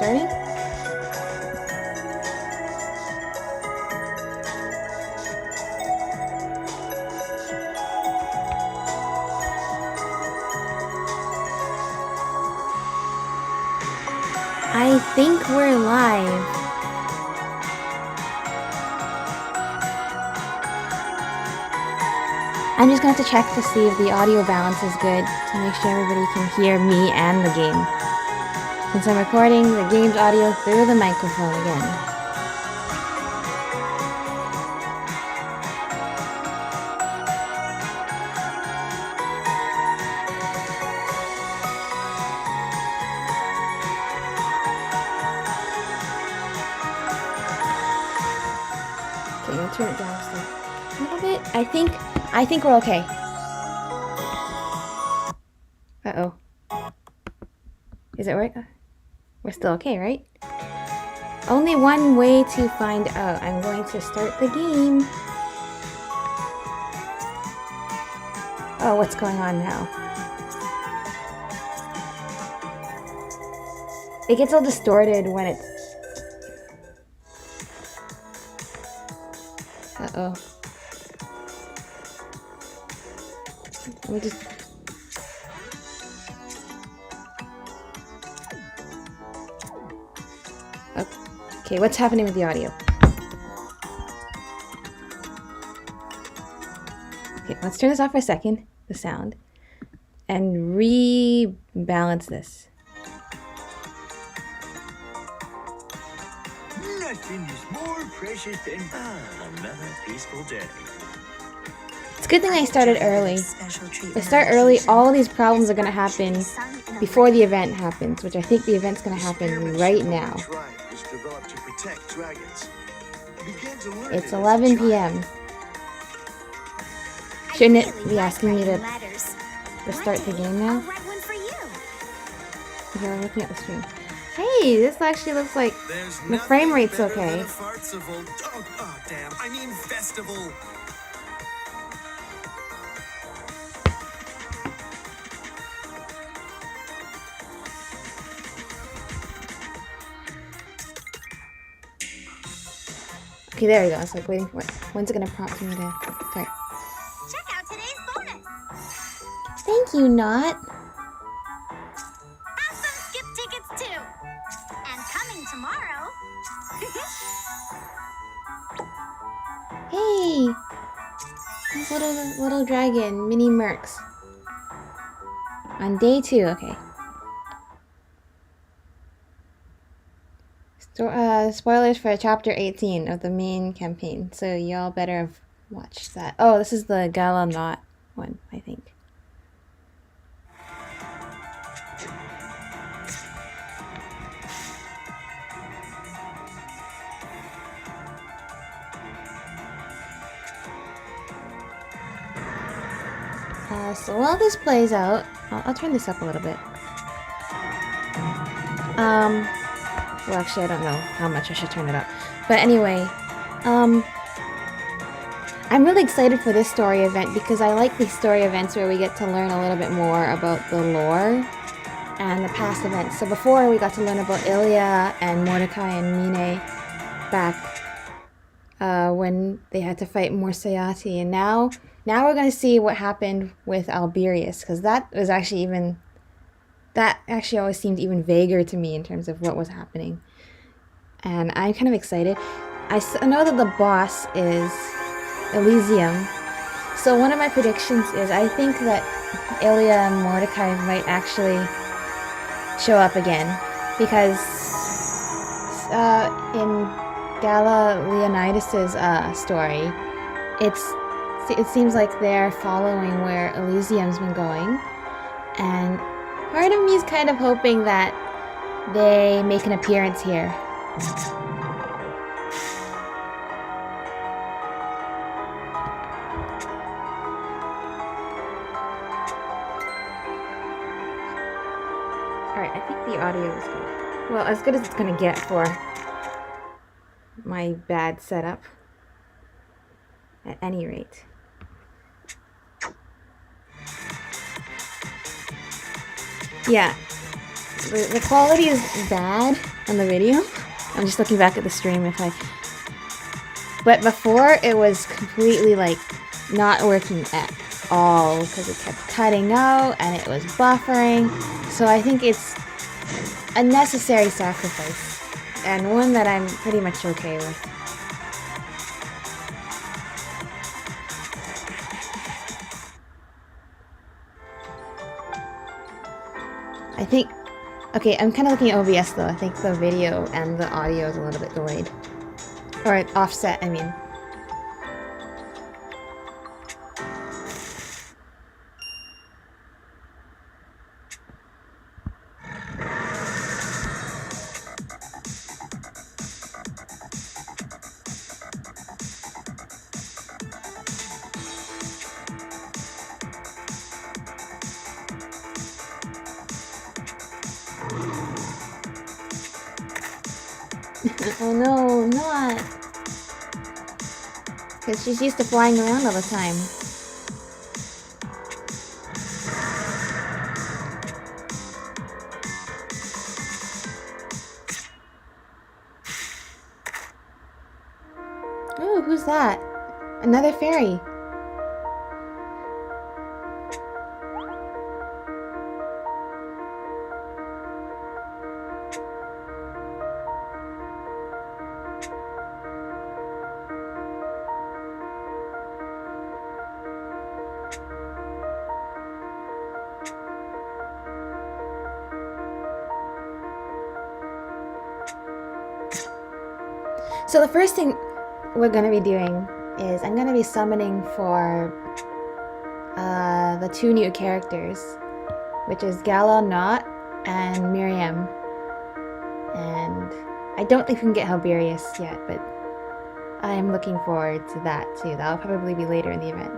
starting? I think we're live. I'm just gonna have to check to see if the audio balance is good to make sure everybody can hear me and the game. Since I'm recording the game's audio through the microphone again. Okay, I'll turn it down just a little bit. I think we're okay. Uh-oh. Is it right? We're still okay, right? Only one way to find out. I'm going to start the game. Oh, what's going on now? It gets all distorted when it's... Uh-oh. Let me just... Okay, what's happening with the audio? Okay, let's turn this off for a second, the sound, and rebalance this. Nothing is more precious than another peaceful day. It's a good thing I started early. If I start early, all these problems are going to happen before the event happens, which I think the event's going to happen right now. It's 11 p.m. Shouldn't it be asking me to start the game now? Okay, I'm looking at the screen. Hey, this actually looks like the frame rate's okay. Okay, there we go. I was like waiting for it. When's it gonna prompt me to... Okay. Check out today's bonus. Thank you, Not. Have some skip tickets too. And coming tomorrow. Hey! This little dragon, mini mercs. On day 2, okay. Spoilers for chapter 18 of the main campaign, so y'all better have watched that. Oh, this is the Gala Knot one, I think. So while this plays out, I'll turn this up a little bit. Well, actually, I don't know how much I should turn it up. But anyway, I'm really excited for this story event because I like these story events where we get to learn a little bit more about the lore and the past events. So before, we got to learn about Ilya and Mordecai and Mine back when they had to fight Morsayati. And now we're going to see what happened with Alberius, because that actually always seemed even vaguer to me in terms of what was happening. And I'm kind of excited. I know that the boss is Elysium. So one of my predictions is I think that Ilya and Mordecai might actually show up again. Because in Gala Leonidas's story, it seems like they're following where Elysium's been going. And part of me is kind of hoping that they make an appearance here. Alright, I think the audio is good. Well, as good as it's gonna get for my bad setup. At any rate. Yeah. the quality is bad on the video. I'm just looking back at the stream but before it was completely like not working at all because it kept cutting out and it was buffering. So I think it's a necessary sacrifice and one that I'm pretty much okay with. I think, okay, I'm kind of looking at OBS though. I think the video and the audio is a little bit delayed. Or offset, I mean. Oh no, not! Because she's used to flying around all the time. Ooh, who's that? Another fairy. So the first thing we're going to be doing is I'm going to be summoning for the two new characters, which is Gala Knot and Miriam. And I don't think we can get Halberius yet, but I'm looking forward to that too. That'll probably be later in the event.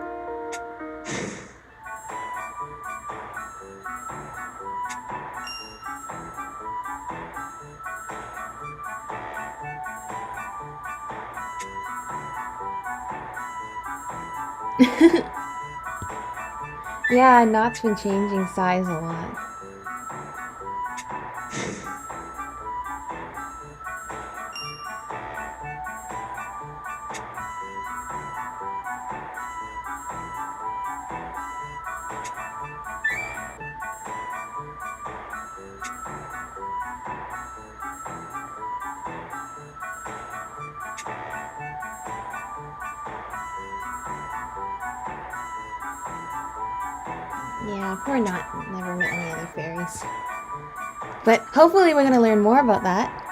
Yeah, Knot's been changing size a lot. Yeah, poor Knot never met any other fairies. But hopefully we're gonna learn more about that.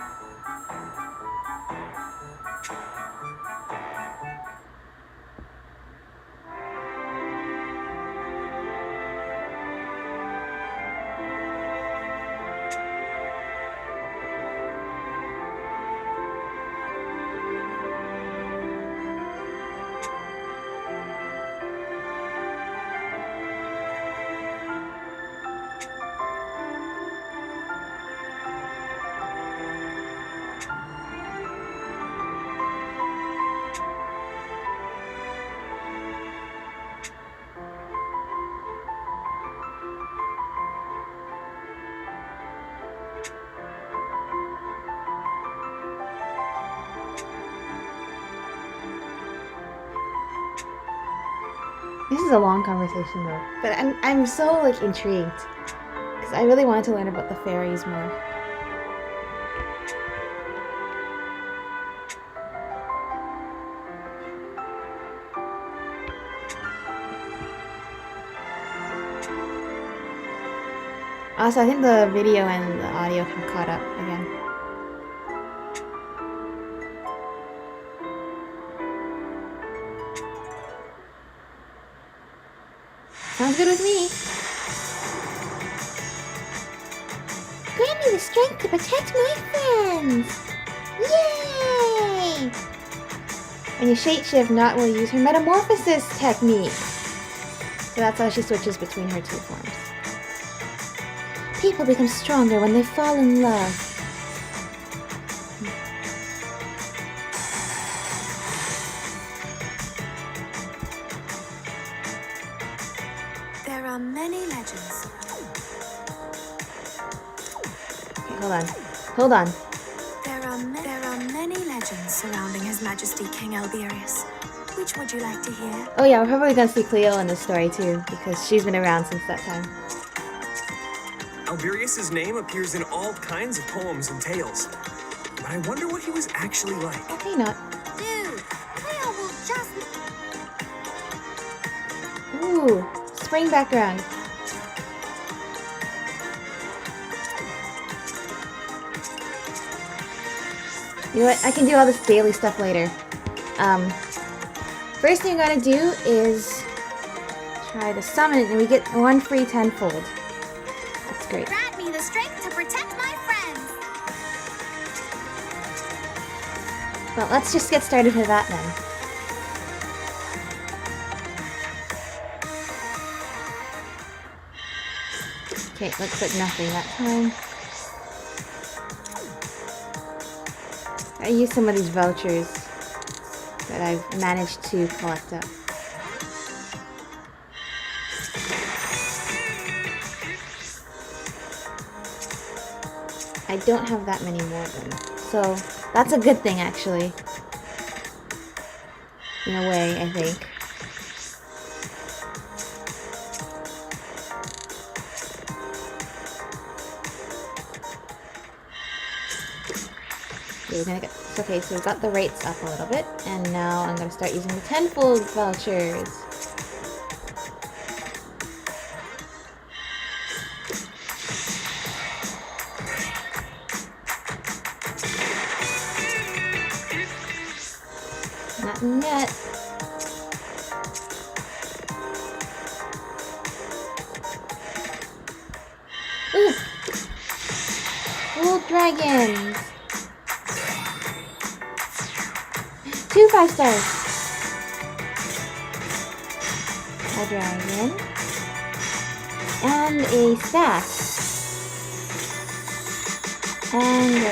This is a long conversation though, but I'm so like intrigued because I really wanted to learn about the fairies more. Also, I think the video and the audio have caught up again. Sounds good with me. Grant me the strength to protect my friends! Yay! When you shapeshift, Knot will use her metamorphosis technique. So that's how she switches between her two forms. People become stronger when they fall in love. There are many legends. Hold on. There are many legends surrounding His Majesty King Alberius. Which would you like to hear? Oh yeah, we're probably gonna see Cleo in this story too, because she's been around since that time. Alberius's name appears in all kinds of poems and tales. But I wonder what he was actually like. Okay, not. Dude, Cleo will just... Ooh, spring background. You know what? I can do all this daily stuff later. First thing I'm gonna do is try to summon, and we get 1 free tenfold. That's great. Grant me the strength to protect my friends. Well, let's just get started with that then. Okay, looks like nothing that time. I use some of these vouchers that I've managed to collect up. I don't have that many more of them, so that's a good thing actually. In a way, I think. Okay, so we've got the rates up a little bit, and now I'm going to start using the tenfold vouchers. Nothing yet. Ooh! Gold dragons! 2 5 stars. A dragon. And a staff. And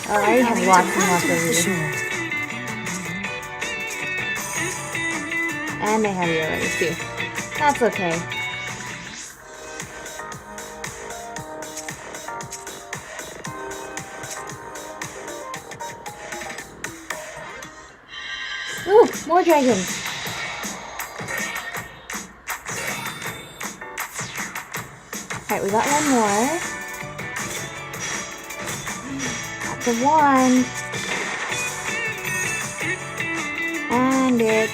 oh, I already have lots and lots of these. And I have you already too. That's okay. Ooh, more dragons. Alright, we got one more. That's a wand. And it's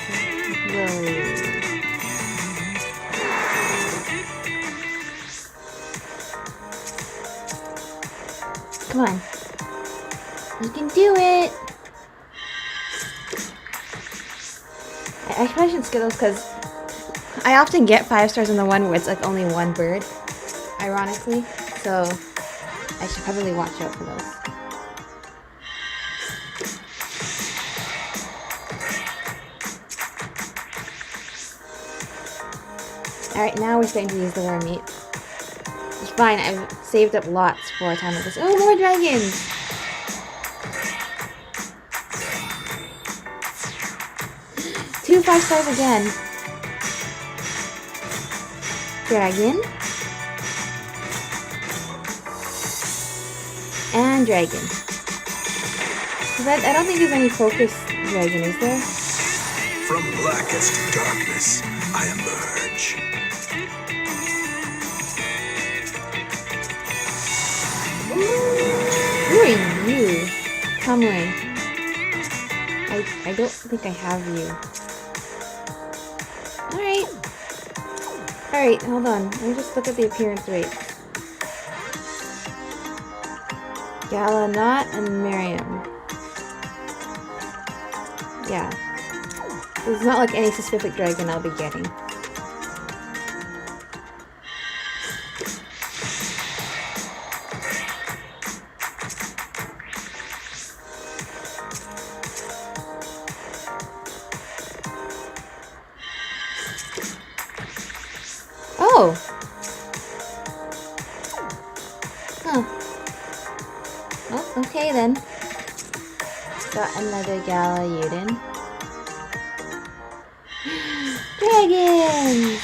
Lily. Come on. You can do it! I probably shouldn't skip those because I often get 5 stars on the one where it's like only one bird, ironically, so I should probably watch out for those. Alright, now we're starting to use the worm meat. It's fine, I've saved up lots for a time like this. Oh, more dragons! Two 5 stars again. Dragon. And dragon. I don't think there's any focus dragon, is there? From blackest darkness, I emerge. Who are you? Come away. I don't think I have you. Alright, hold on. Let me just look at the appearance rates. Galanot and Miriam. Yeah. There's not like any specific dragon I'll be getting. Oh! Huh. Oh, okay then. Got another Galayuden. Dragons!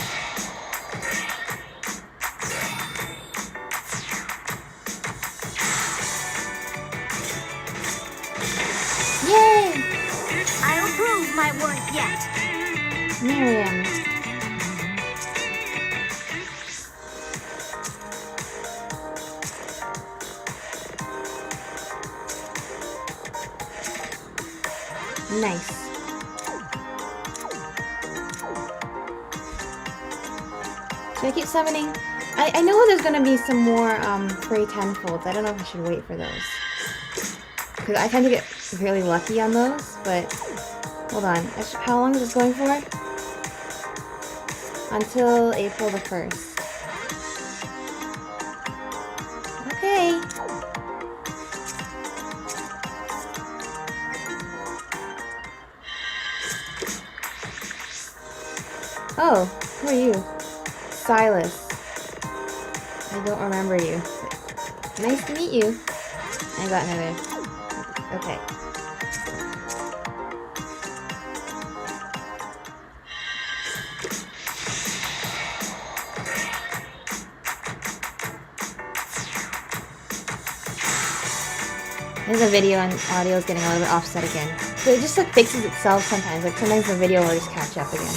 weren't yet. Miriam. Nice. Should I keep summoning? I know there's gonna be some more free tenfolds. I don't know if I should wait for those. Because I tend to get really lucky on those, but hold on. How long is this going for? Until April the 1st. Okay. Oh, who are you? Silas. I don't remember you. Nice to meet you. I got another. Okay. I think the video and audio is getting a little bit offset again. So it just like fixes itself sometimes. Like sometimes the video will just catch up again.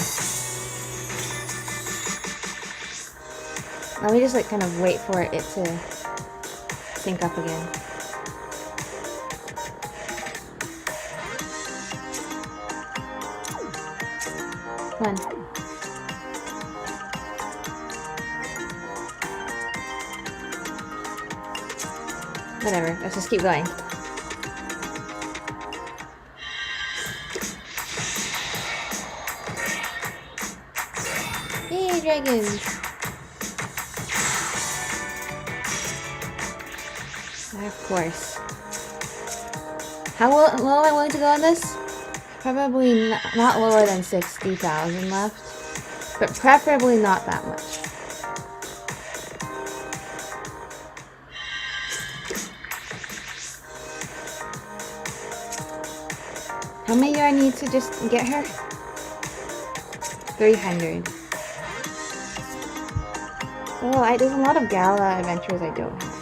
Let me just like kind of wait for it to sync up again. Come on. Whatever, let's just keep going. Yay, dragons! Of course. How low am I willing to go on this? Probably not lower than 60,000 left, but preferably not that much. How many do I need to just get her? 300. Oh, there's a lot of gala adventures I don't have.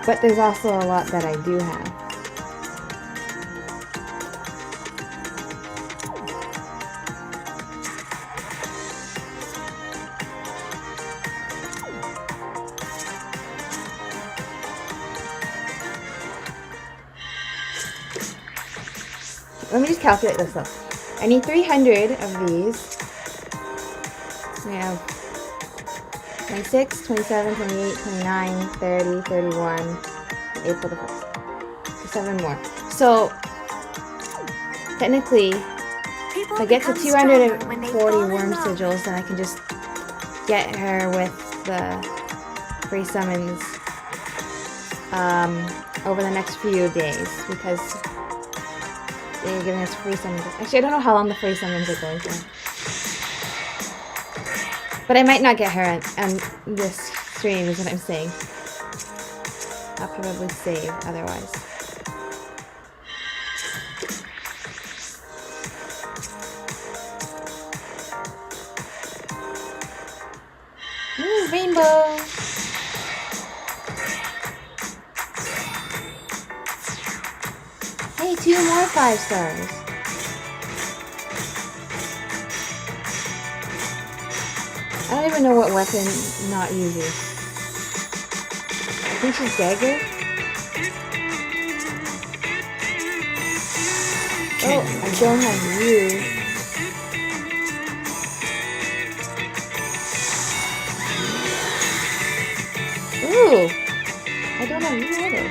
But there's also a lot that I do have. Let me just calculate this though. I need 300 of these. So we have 26, 27, 28, 29, 30, 31, April the 1st. So 7 more. So, technically, if I get to 240 worm sigils, then I can just get her with the free summons over the next few days, because they're giving us free summons. Actually, I don't know how long the free summons are going for. But I might not get her on this stream, is what I'm saying. I'll probably save otherwise. Ooh, rainbow! Hey, 2 more 5 stars. I don't even know what weapon not using. I think she's dagger. Oh, I don't have you. Ooh, I don't have you either.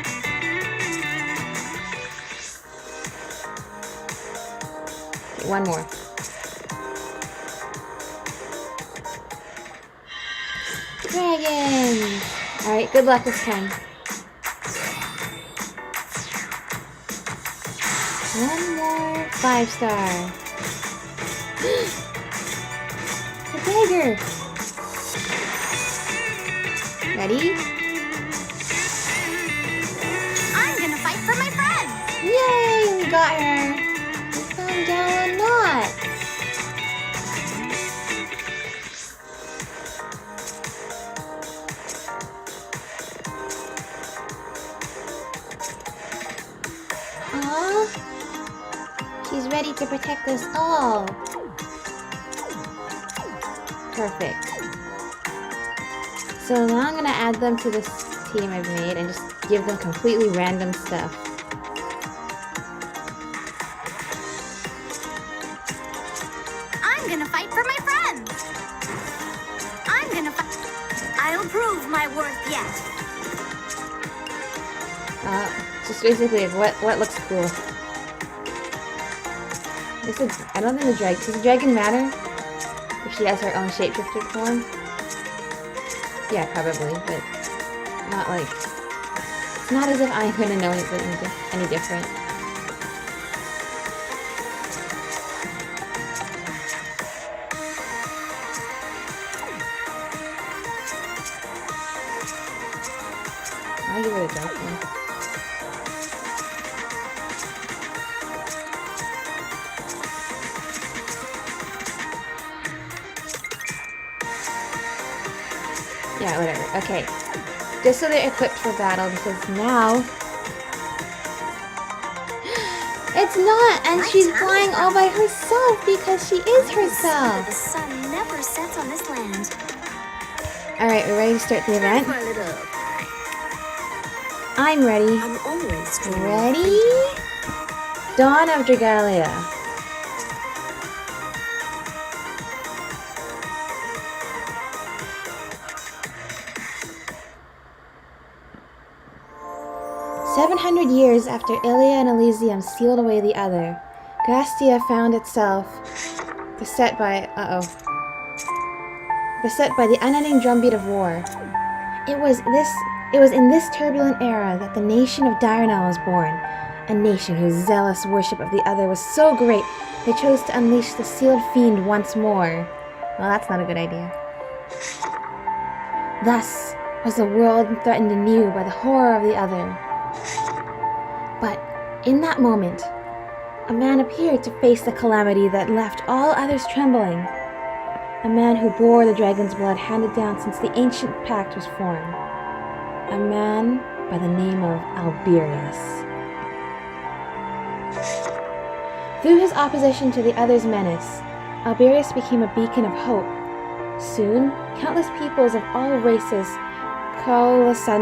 Okay, one more. Dragon! Alright, good luck this time. One more 5-star. The dagger! Ready? I'm gonna fight for my friends. Yay! We got her! We found Gala Knot! Aww. ready to protect us all. Perfect. So now I'm gonna add them to this team I've made and just give them completely random stuff. I'm gonna fight for my friends. I'm gonna fight. I'll prove my worth yet. Just basically what looks cool. I don't think does the dragon matter if she has her own shapeshifted form? Yeah, probably, but not like, it's not as if I couldn't know any different. I'll give it a dark one. Yeah, whatever. Okay. Just so they're equipped for battle, because now... It's not! And My she's tongue flying is all by herself because she is The herself! sun never sets on this land. Alright, we're ready to start the event? For a little. I'm ready. I'm always Ready? Dawn of Dragalia. "700 years after Ilia and Elysium sealed away the other, Gastia found itself beset by the unending drumbeat of war. It was in this turbulent era that the nation of Diurnal was born, a nation whose zealous worship of the other was so great they chose to unleash the sealed fiend once more. Well, that's not a good idea. Thus was the world threatened anew by the horror of the other. But in that moment, a man appeared to face the calamity that left all others trembling. A man who bore the dragon's blood handed down since the ancient pact was formed. A man by the name of Alberius. Through his opposition to the other's menace, Alberius became a beacon of hope. Soon, countless peoples of all races coalesced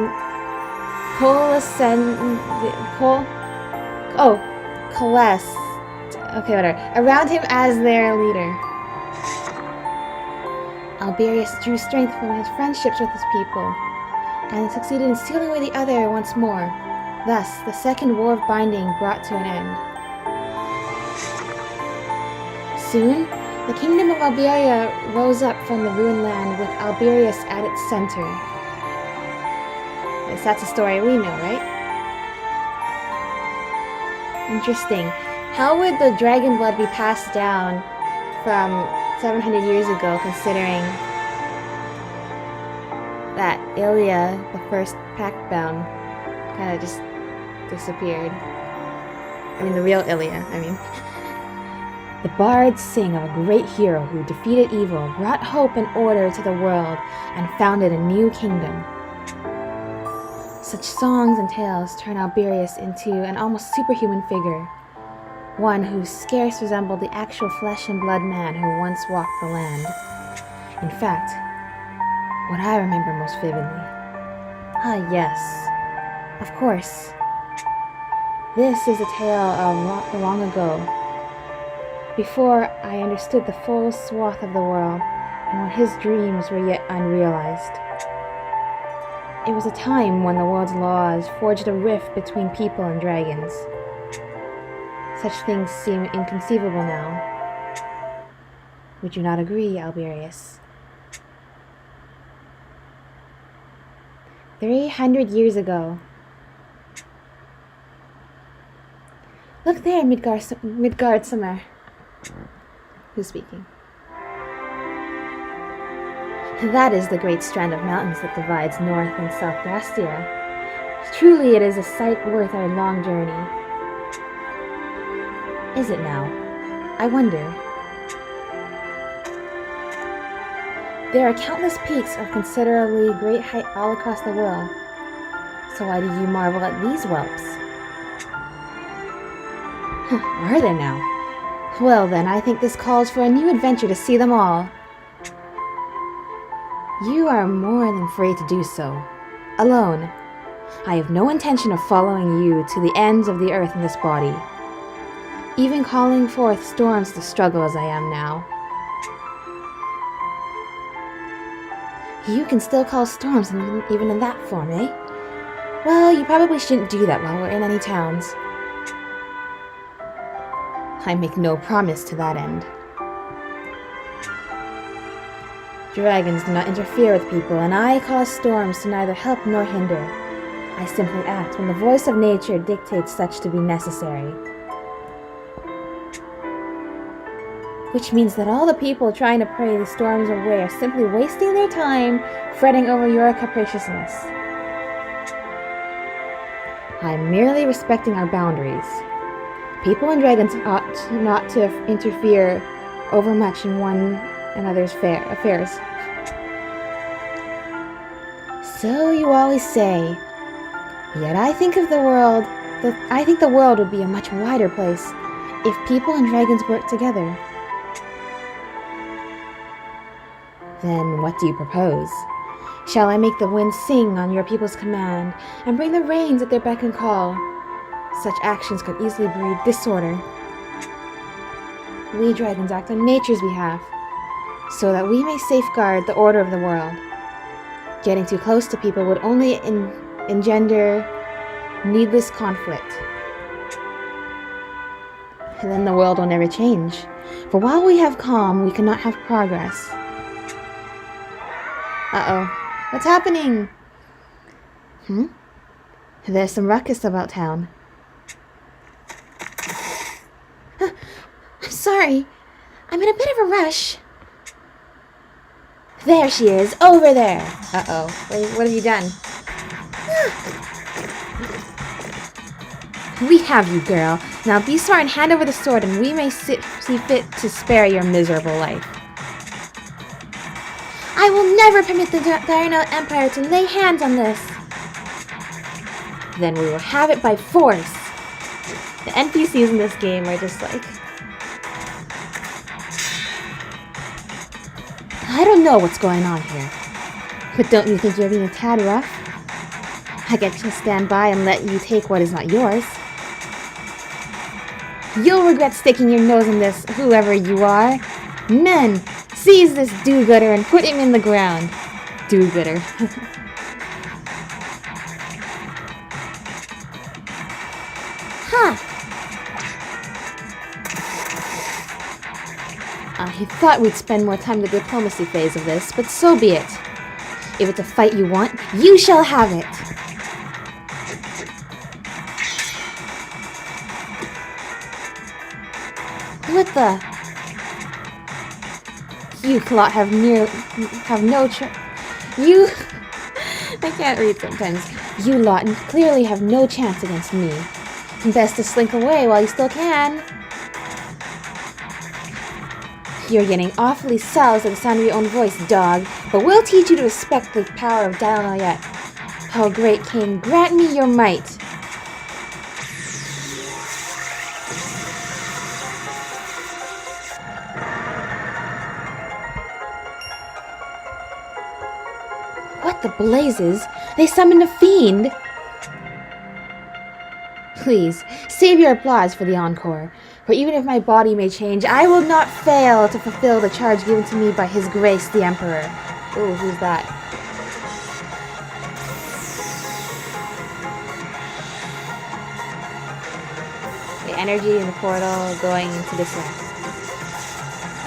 around him as their leader. Alberius drew strength from his friendships with his people, and succeeded in sealing away the other once more. Thus, the Second War of Binding brought to an end. Soon, the kingdom of Alberia rose up from the ruined land with Alberius at its center. Yes, that's a story we know, right? Interesting. How would the dragon blood be passed down from 700 years ago, considering that Ilia, the first pact-bound, kind of just disappeared? I mean, the real Ilia, I mean. The bards sing of a great hero who defeated evil, brought hope and order to the world, and founded a new kingdom. Such songs and tales turn Alberius into an almost superhuman figure, one who scarce resembled the actual flesh and blood man who once walked the land. In fact, what I remember most vividly. Ah, yes. Of course. This is a tale of long ago, before I understood the full swath of the world and when his dreams were yet unrealized. It was a time when the world's laws forged a rift between people and dragons. Such things seem inconceivable now. Would you not agree, Alberius? 300 years ago. Look there, Midgardsamr. Who's speaking? That is the great strand of mountains that divides North and South Gastia. Truly it is a sight worth our long journey. Is it now? I wonder. There are countless peaks of considerably great height all across the world. So why do you marvel at these whelps? Are there now? Well then, I think this calls for a new adventure to see them all. You are more than free to do so. Alone. I have no intention of following you to the ends of the earth in this body. Even calling forth storms to struggle as I am now. You can still call storms even in that form, eh? Well, you probably shouldn't do that while we're in any towns. I make no promise to that end. Dragons do not interfere with people, and I cause storms to neither help nor hinder. I simply act when the voice of nature dictates such to be necessary. Which means that all the people trying to pray the storms away are simply wasting their time fretting over your capriciousness. I'm merely respecting our boundaries. People and dragons ought not to interfere overmuch in one another's affairs. So you always say. Yet I think the world would be a much wider place if people and dragons worked together. Then what do you propose? Shall I make the wind sing on your people's command, and bring the rains at their beck and call? Such actions could easily breed disorder. We dragons act on nature's behalf, so that we may safeguard the order of the world. Getting too close to people would only engender needless conflict. And then the world will never change, for while we have calm, we cannot have progress. Uh-oh. What's happening? There's some ruckus about town. I'm sorry. I'm in a bit of a rush. There she is, over there. Uh-oh. What have you done? We have you, girl. Now be smart and hand over the sword, and we may see fit to spare your miserable life. I will never permit the Dino Empire to lay hands on this. Then we will have it by force. The NPCs in this game are just like... I don't know what's going on here. But don't you think you're being a tad rough? I get to stand by and let you take what is not yours. You'll regret sticking your nose in this, whoever you are. Men! Seize this do-gooder and put him in the ground. Do-gooder. Huh. I thought we'd spend more time in the diplomacy phase of this, but so be it. If it's a fight you want, you shall have it. What the... You lot have no you... I can't read sometimes. You lot clearly have no chance against me. Best to slink away while you still can. You're getting awfully soused at the sound of your own voice, dog, but we'll teach you to respect the power of Dragalia yet. Oh, great king, grant me your might. What the blazes? They summoned a fiend! Please, save your applause for the encore, for even if my body may change, I will not fail to fulfill the charge given to me by His Grace the Emperor. Ooh, who's that? The energy in the portal going into this way.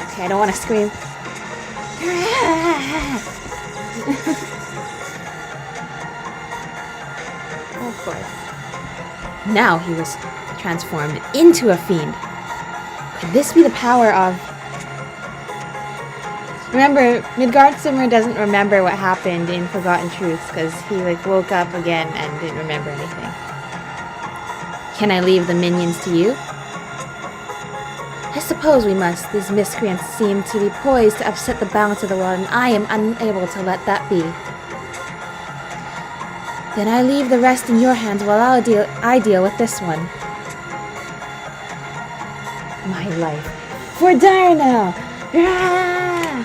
Okay, I don't want to scream. Of course. Now he was transformed into a fiend. Could this be the power of... Remember, Midgardsormr doesn't remember what happened in Forgotten Truths because he woke up again and didn't remember anything. Can I leave the minions to you? I suppose we must. These miscreants seem to be poised to upset the balance of the world, and I am unable to let that be. Then I leave the rest in your hands while I deal with this one. My life. For Darnell! Rah!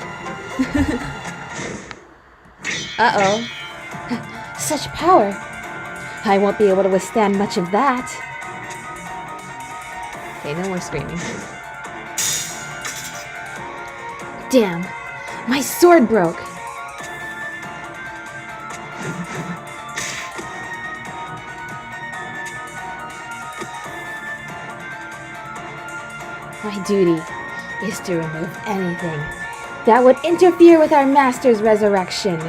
Uh-oh. Such power. I won't be able to withstand much of that. Okay, no more screaming. Damn. My sword broke. My duty is to remove anything that would interfere with our master's resurrection.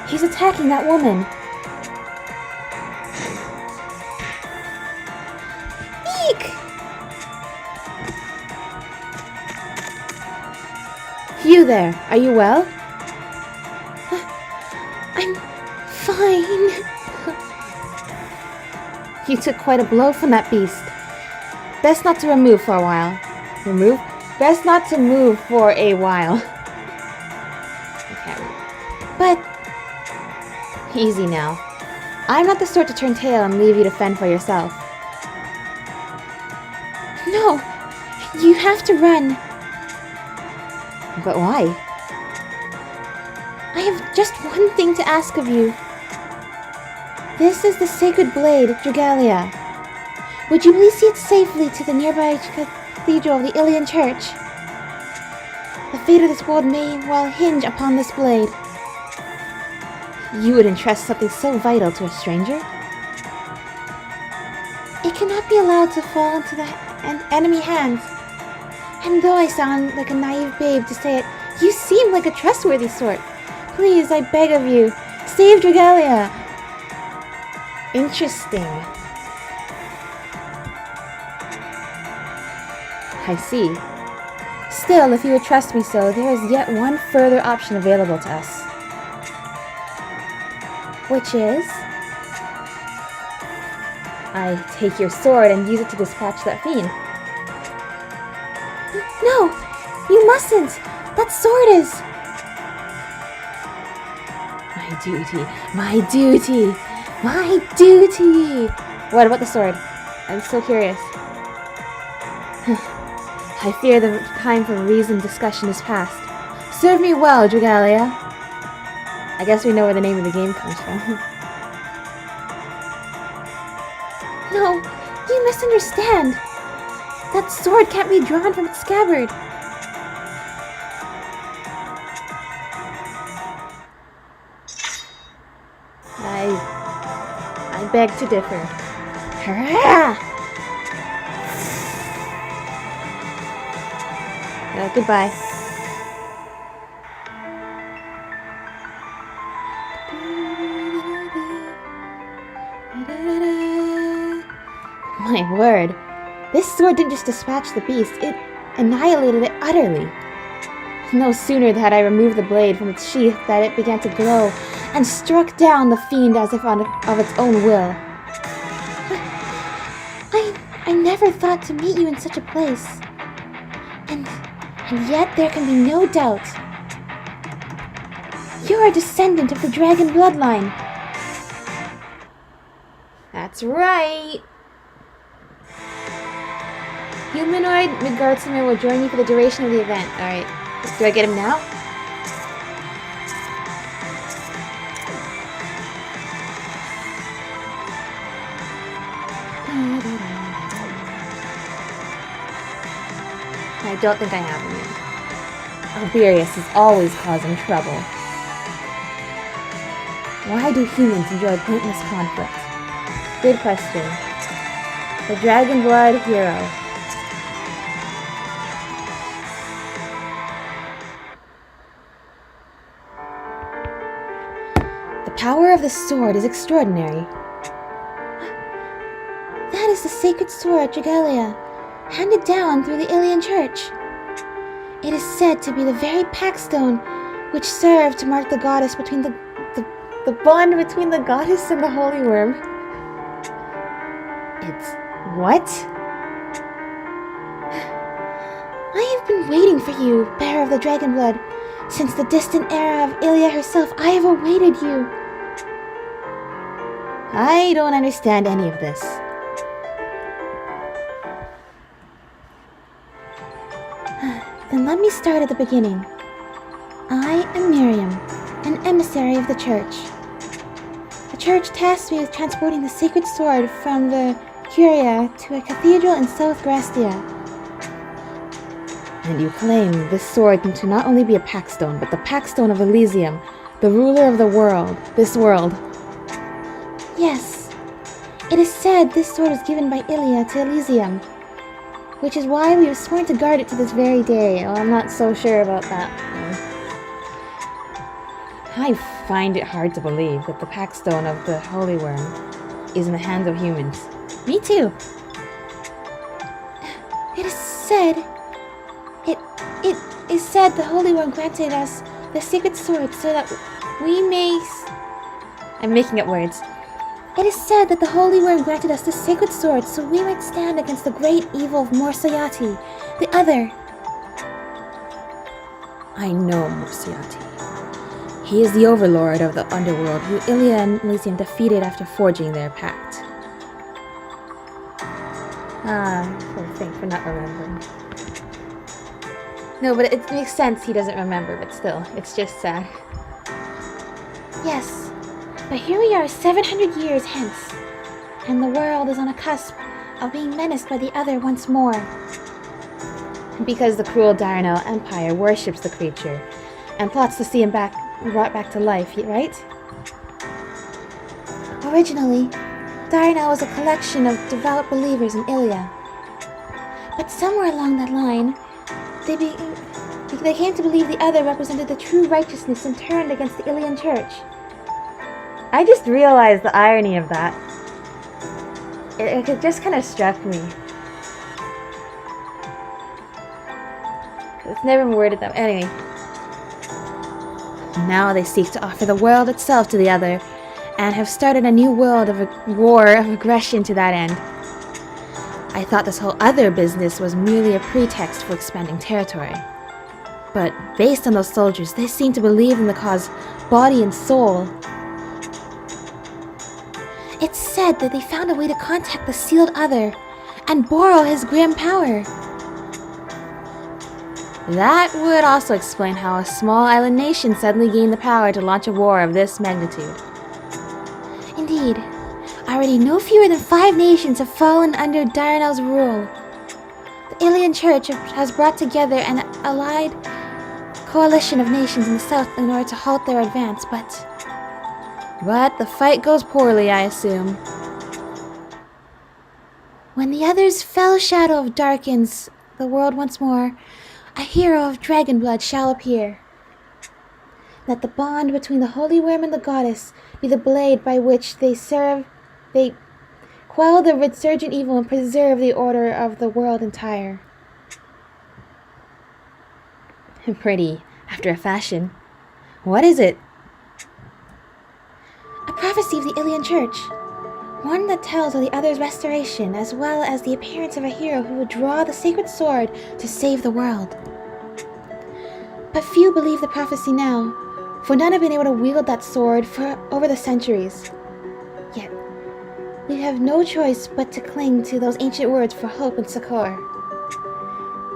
He's attacking that woman. Eek! You there, are you well? I'm fine. You took quite a blow from that beast. Best not to remove for a while. Remove? Best not to move for a while. Okay. But easy now. I'm not the sort to turn tail and leave you to fend for yourself. No! You have to run! But why? I have just one thing to ask of you. This is the sacred blade, Dragalia. Would you please see it safely to the nearby cathedral of the Ilian Church? The fate of this world may well hinge upon this blade. You would entrust something so vital to a stranger? It cannot be allowed to fall into the enemy hands. And though I sound like a naive babe to say it, you seem like a trustworthy sort. Please, I beg of you, save Dragalia. Interesting. I see. Still, if you would trust me so, there is yet one further option available to us. Which is? I take your sword and use it to dispatch that fiend. No! You mustn't! That sword is... My duty! My duty! My duty! What about the sword? I'm so curious. I fear the time for reasoned discussion is past. Serve me well, Dragalia. I guess we know where the name of the game comes from. No, you misunderstand. That sword can't be drawn from its scabbard. I beg to differ. Hurrah! Goodbye. My word. This sword didn't just dispatch the beast, it annihilated it utterly. No sooner had I removed the blade from its sheath than it began to glow and struck down the fiend as if of its own will. I never thought to meet you in such a place. And yet there can be no doubt. You're a descendant of the dragon bloodline. That's right. Humanoid Midgardsormr will join you for the duration of the event. Alright. Do I get him now? I don't think I have him yet. Alberius is always causing trouble. Why do humans enjoy pointless conflict? Good question. The Dragon Blood Hero. The power of the sword is extraordinary. That is the sacred sword, Dragalia, handed down through the Ilian Church. It is said to be the very packstone which served to mark the goddess between the bond between the goddess and the holy worm. It's what? I have been waiting for you, bearer of the dragon blood. Since the distant era of Ilia herself, I have awaited you. I don't understand any of this. Then let me start at the beginning. I am Miriam, an emissary of the church. The church tasked me with transporting the sacred sword from the Curia to a cathedral in South Grestia. And you claim this sword to not only be a packstone, but the packstone of Elysium, the ruler of the world, this world. Yes. It is said this sword was given by Ilia to Elysium, which is why we have sworn to guard it to this very day. Oh, I'm not so sure about that. I find it hard to believe that the packstone of the Holy Worm is in the hands of humans. Me too. It is said the Holy One granted us the sacred sword so that we may... I'm making up words. It is said that the Holy Worm granted us the sacred sword so we might stand against the great evil of Morsayati, the other. I know Morsayati. He is the overlord of the underworld who Ilia and Elysium defeated after forging their pact. Poor thing for not remembering. No, but it makes sense he doesn't remember, but still, it's just sad. Yes, but here we are 700 years hence, and the world is on a cusp of being menaced by the other once more. Because the cruel Darnell Empire worships the creature, and plots to see him brought back to life, right? Originally, Darnell was a collection of devout believers in Ilia. But somewhere along that line, they came to believe the other represented the true righteousness and turned against the Ilian church. I just realized the irony of that. It just kind of struck me. It's never been worded that way. Anyway. Now they seek to offer the world itself to the other, and have started a new world of a war of aggression to that end. I thought this whole other business was merely a pretext for expanding territory. But based on those soldiers, they seem to believe in the cause body and soul. It's said that they found a way to contact the sealed other and borrow his grim power. That would also explain how a small island nation suddenly gained the power to launch a war of this magnitude. Indeed, already no fewer than 5 nations have fallen under Darnell's rule. The Ilian Church has brought together an allied coalition of nations in the south in order to halt their advance, but the fight goes poorly, I assume. When the other's fell shadow darkens the world once more, a hero of dragon blood shall appear. Let the bond between the Holy Worm and the goddess be the blade by which they quell the resurgent evil and preserve the order of the world entire. Pretty, after a fashion. What is it? A prophecy of the Ilian Church. One that tells of the other's restoration, as well as the appearance of a hero who would draw the sacred sword to save the world. But few believe the prophecy now, for none have been able to wield that sword for over the centuries. Yet, we have no choice but to cling to those ancient words for hope and succor.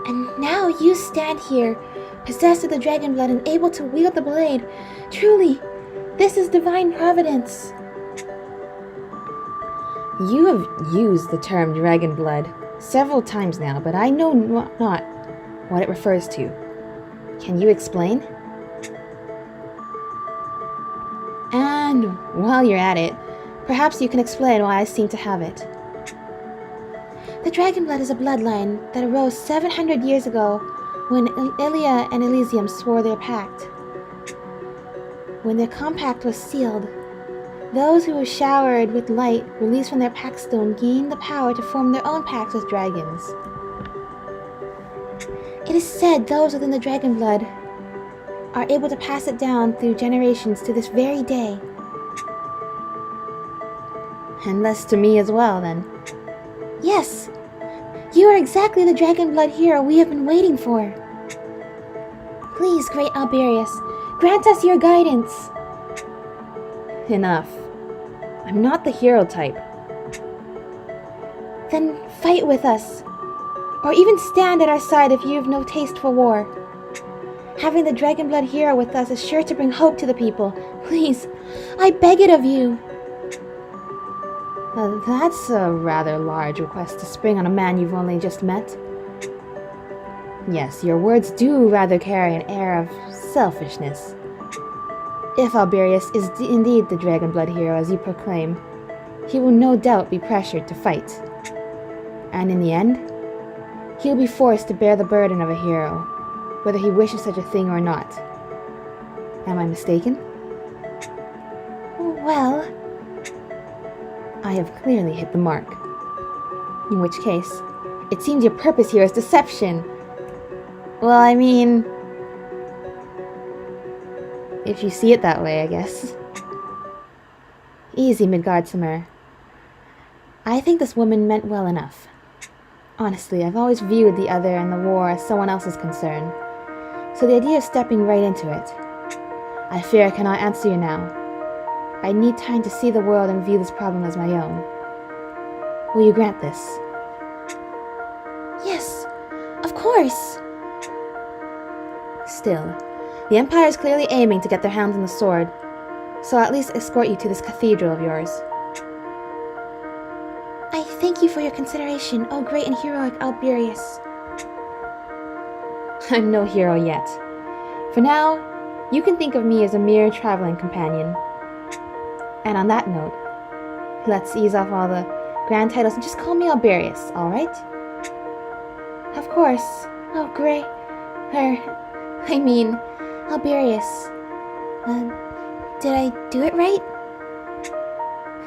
And now you stand here, possessed of the dragon blood and able to wield the blade. Truly, this is divine providence. You have used the term dragon blood several times now, but I know not what it refers to. Can you explain? And while you're at it, perhaps you can explain why I seem to have it. The dragon blood is a bloodline that arose 700 years ago when Ilia and Elysium swore their pact. When their compact was sealed, those who were showered with light released from their packstone gained the power to form their own pacts with dragons. It is said those within the dragon blood are able to pass it down through generations to this very day. And thus to me as well, then. Yes, you are exactly the dragon blood hero we have been waiting for. Please, great Alberius, grant us your guidance. Enough. I'm not the hero type. Then fight with us. Or even stand at our side if you have no taste for war. Having the Dragon Blood hero with us is sure to bring hope to the people. Please, I beg it of you. That's a rather large request to spring on a man you've only just met. Yes, your words do rather carry an air of selfishness. If Alberius is indeed the Dragon Blood hero as you proclaim, he will no doubt be pressured to fight. And in the end, he'll be forced to bear the burden of a hero, whether he wishes such a thing or not. Am I mistaken? Well, I have clearly hit the mark. In which case, it seems your purpose here is deception. Well, I mean, if you see it that way, I guess. Easy, Midgardsamur. I think this woman meant well enough. Honestly, I've always viewed the other and the war as someone else's concern, so the idea of stepping right into it, I fear I cannot answer you now. I need time to see the world and view this problem as my own. Will you grant this? yes, of course. Still, the Empire is clearly aiming to get their hands on the sword, so I'll at least escort you to this cathedral of yours. I thank you for your consideration, O great and heroic Alberius. I'm no hero yet. For now, you can think of me as a mere traveling companion. And on that note, let's ease off all the grand titles and just call me Alberius, alright? Of course. Oh, great. Alberius. Did I do it right?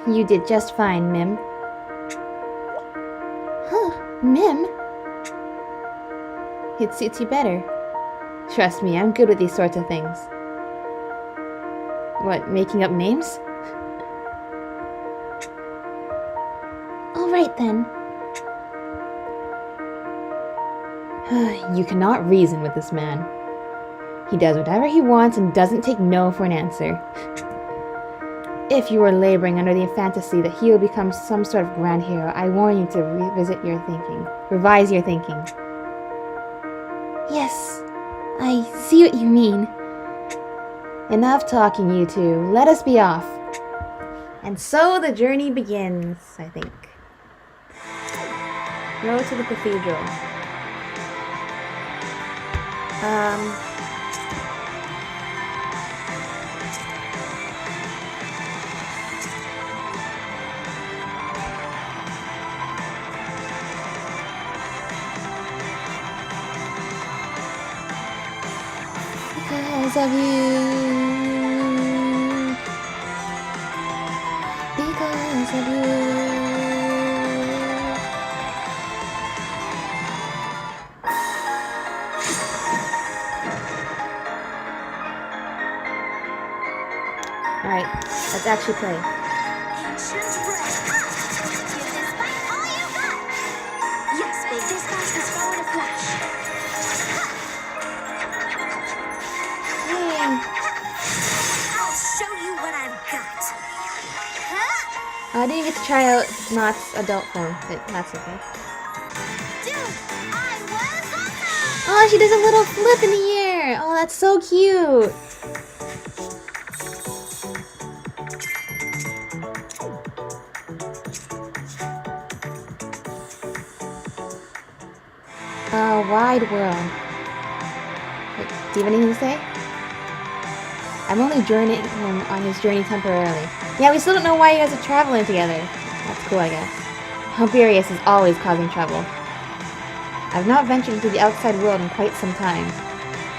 You did just fine, Mim. Huh, Mim? It suits you better. Trust me, I'm good with these sorts of things. What, making up names? Alright then. You cannot reason with this man. He does whatever he wants and doesn't take no for an answer. If you are laboring under the fantasy that he will become some sort of grand hero, I warn you to revise your thinking. Yes, I see what you mean. Enough talking, you two. Let us be off. And so the journey begins, I think. Go to the cathedral. Because of you. Because of you. Alright, let's actually play. Give this fight all you got. Yes, big dispatch this foe in a flash. Yay! I'll show you what I've got. I didn't get to try out Knott's adult form, but that's okay. Dude, I was awesome. Oh, she does a little flip in the air! Oh, that's so cute! Wide world. Wait, do you have anything to say? I'm only joining him on his journey temporarily. Yeah, we still don't know why you guys are traveling together. That's cool, I guess. Alberius is always causing trouble. I've not ventured into the outside world in quite some time.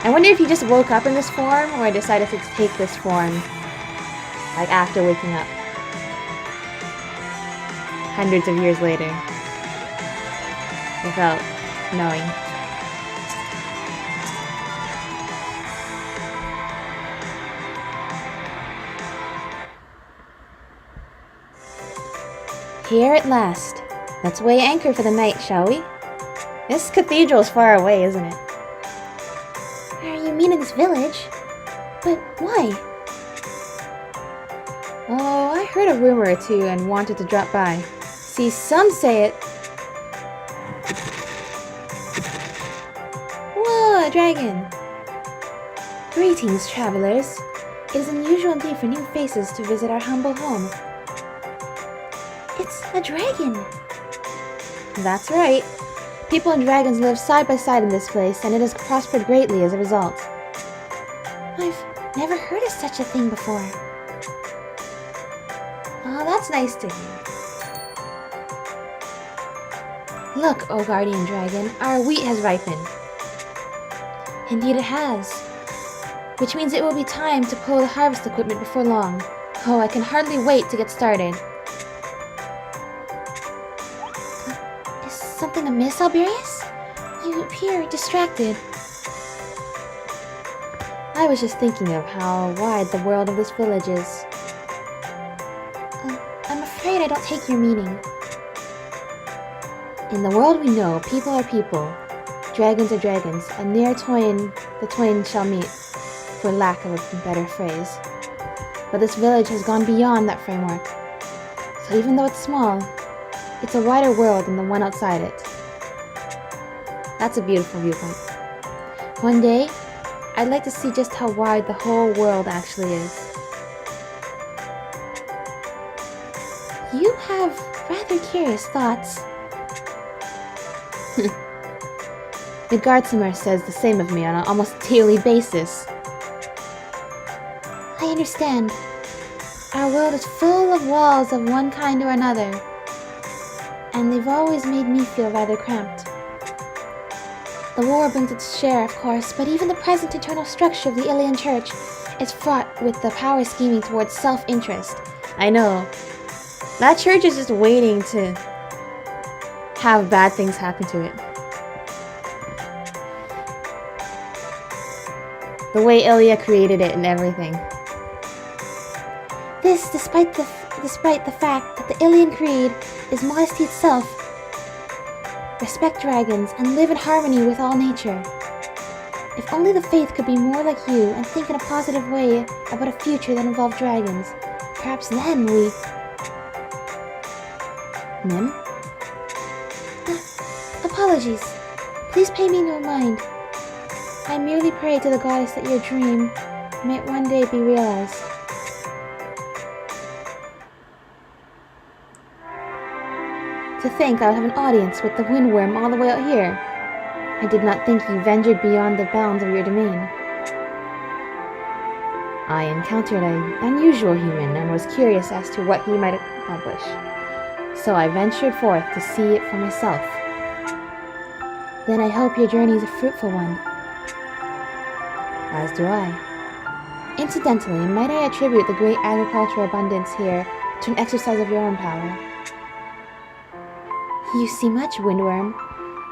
I wonder if he just woke up in this form, or decided to take this form, like, after waking up. Hundreds of years later. Without knowing. Here at last. Let's weigh anchor for the night, shall we? This cathedral is far away, isn't it? You mean in this village? But why? Oh, I heard a rumor or two and wanted to drop by. See, some say it. Whoa, a dragon! Greetings, travelers. It is unusual indeed for new faces to visit our humble home. It's a dragon! That's right. People and dragons live side by side in this place, and it has prospered greatly as a result. I've never heard of such a thing before. Oh, that's nice to hear. Look, O Guardian Dragon, our wheat has ripened. Indeed it has. Which means it will be time to pull the harvest equipment before long. Oh, I can hardly wait to get started. Is something amiss, Alberius? You appear distracted. I was just thinking of how wide the world of this village is. I'm afraid I don't take your meaning. In the world we know, people are people, dragons are dragons, and ne'er the twain shall meet, for lack of a better phrase. But this village has gone beyond that framework. So even though it's small, it's a wider world than the one outside it. That's a beautiful viewpoint. One day, I'd like to see just how wide the whole world actually is. You have rather curious thoughts. Midgardsimer says the same of me on an almost daily basis. I understand. Our world is full of walls of one kind or another, and they've always made me feel rather cramped. The war brings its share, of course, but even the present internal structure of the Ilian Church is fraught with the power scheming towards self-interest. I know. That church is just waiting to have bad things happen to it. The way Ilya created it and everything. This, despite the fact that the Ilian Creed is modesty itself. Respect dragons and live in harmony with all nature. If only the faith could be more like you and think in a positive way about a future that involved dragons, perhaps then we... Mim? Apologies. Please pay me no mind. I merely pray to the goddess that your dream may one day be realized. To think I would have an audience with the windworm all the way out here. I did not think you ventured beyond the bounds of your domain. I encountered an unusual human and was curious as to what he might accomplish. So I ventured forth to see it for myself. Then I hope your journey is a fruitful one. As do I. Incidentally, might I attribute the great agricultural abundance here to an exercise of your own power? You see much, Windworm.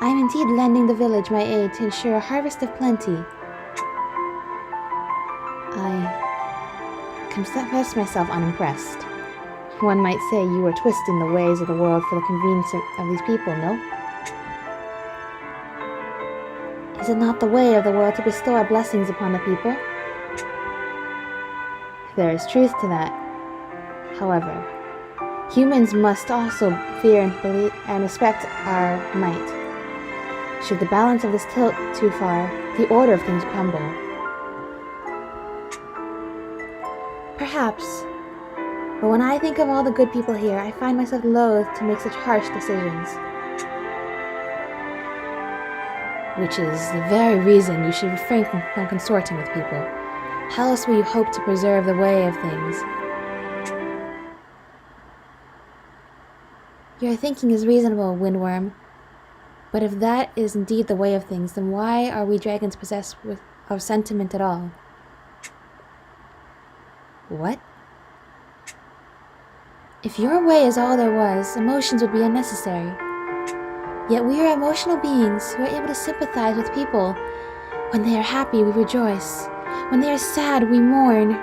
I am indeed lending the village my aid to ensure a harvest of plenty. I confess myself unimpressed. One might say you are twisting the ways of the world for the convenience of these people, no? Is it not the way of the world to bestow our blessings upon the people? There is truth to that. However, humans must also fear and believe and respect our might. Should the balance of this tilt too far, the order of things crumble. Perhaps. But when I think of all the good people here, I find myself loath to make such harsh decisions. Which is the very reason you should refrain from consorting with people. How else will you hope to preserve the way of things? Your thinking is reasonable, Windworm. But if that is indeed the way of things, then why are we dragons possessed of sentiment at all? What? If your way is all there was, emotions would be unnecessary. Yet we are emotional beings who are able to sympathize with people. When they are happy, we rejoice. When they are sad, we mourn.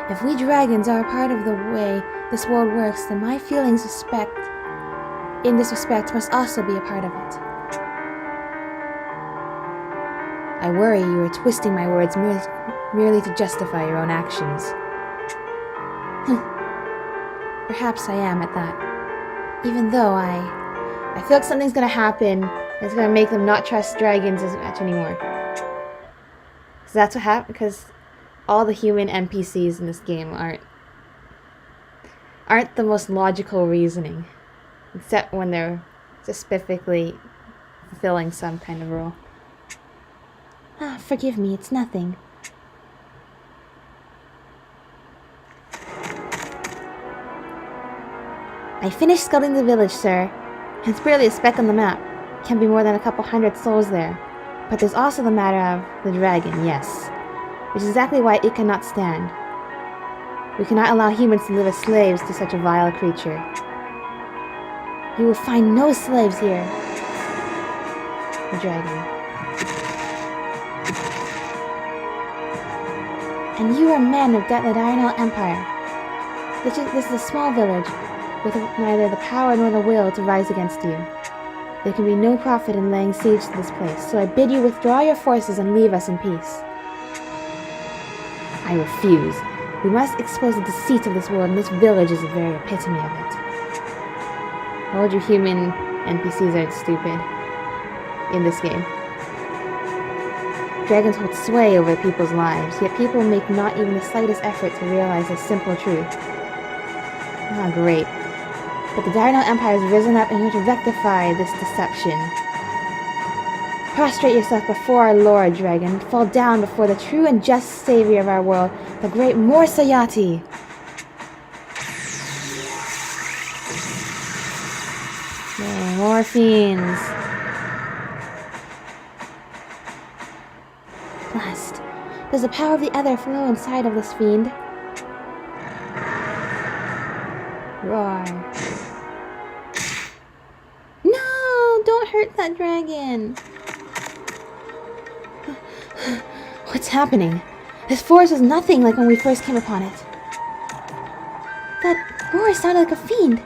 If we dragons are a part of the way this world works, then my feelings in this respect must also be a part of it. I worry you are twisting my words merely to justify your own actions. Perhaps I am at that. Even though I feel like something's gonna happen that's gonna make them not trust dragons as much anymore. So that's what happened, because all the human NPCs in this game aren't the most logical reasoning. Except when they're specifically fulfilling some kind of role. Ah, forgive me, it's nothing. I finished scouting the village, sir. It's barely a speck on the map. Can't be more than a couple hundred souls there. But there's also the matter of the dragon, yes. Which is exactly why it cannot stand. We cannot allow humans to live as slaves to such a vile creature. You will find no slaves here. The dragon. And you are men of the Dragalia Empire. This is a small village, with neither the power nor the will to rise against you. There can be no profit in laying siege to this place, so I bid you withdraw your forces and leave us in peace. I refuse. We must expose the deceit of this world, and this village is the very epitome of it. All your human NPCs aren't stupid in this game. Dragons hold sway over people's lives, yet people make not even the slightest effort to realize this simple truth. Ah, great. But the Dragalia Empire has risen up in order to rectify this deception. Prostrate yourself before our Lord, Dragon. Fall down before the true and just savior of our world, the great Morsayati. Yeah, more fiends. Blessed. Does the power of the Ether flow inside of this fiend? Roar. No! Don't hurt that dragon! What's happening? This forest was nothing like when we first came upon it. That roar sounded like a fiend.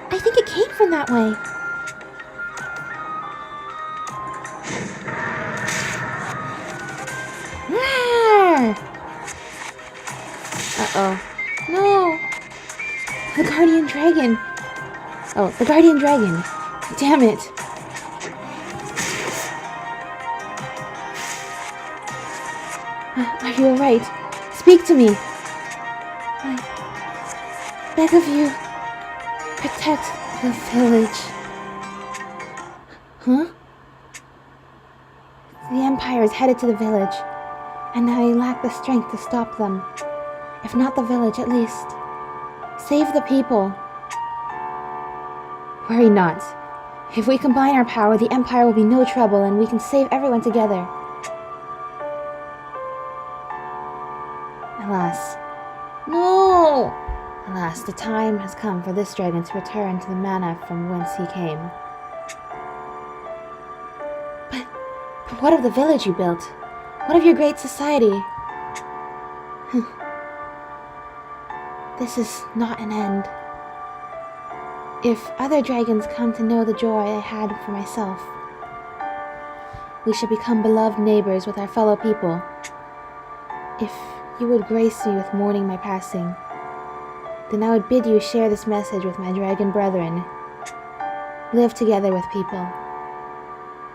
I think it came from that way. Uh-oh. No! The Guardian Dragon! Oh, the Guardian Dragon! Damn it! Are you alright? Speak to me! I beg of you, protect the village. Huh? The Empire is headed to the village, and I lack the strength to stop them. If not the village, at least save the people. Worry not. If we combine our power, the Empire will be no trouble, and we can save everyone together. Alas. No! Alas, the time has come for this dragon to return to the mana from whence he came. But what of the village you built? What of your great society? This is not an end. If other dragons come to know the joy I had for myself, we shall become beloved neighbors with our fellow people. If you would grace me with mourning my passing, then I would bid you share this message with my dragon brethren. Live together with people.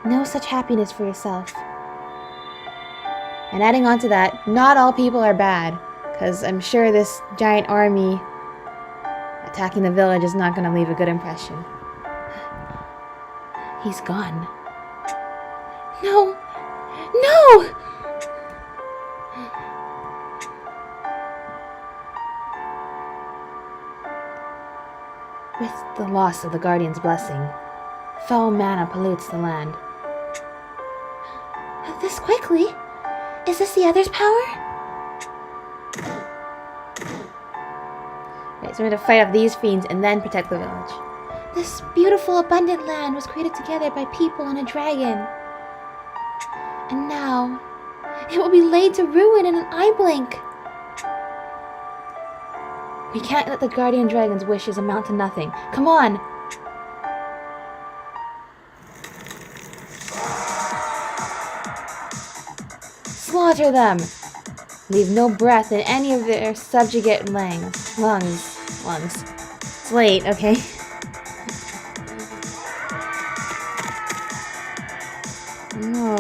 Know such happiness for yourself. And adding on to that, not all people are bad, because I'm sure this giant army attacking the village is not going to leave a good impression. He's gone. No! No! With the loss of the Guardian's blessing, foul mana pollutes the land. This quickly? Is this the other's power? Right, so we're going to fight off these fiends and then protect the village. This beautiful, abundant land was created together by people and a dragon. And now, it will be laid to ruin in an eye blink. We can't let the Guardian Dragon's wishes amount to nothing. Come on! Slaughter them! Leave no breath in any of their subjugate lungs. It's late, okay? No,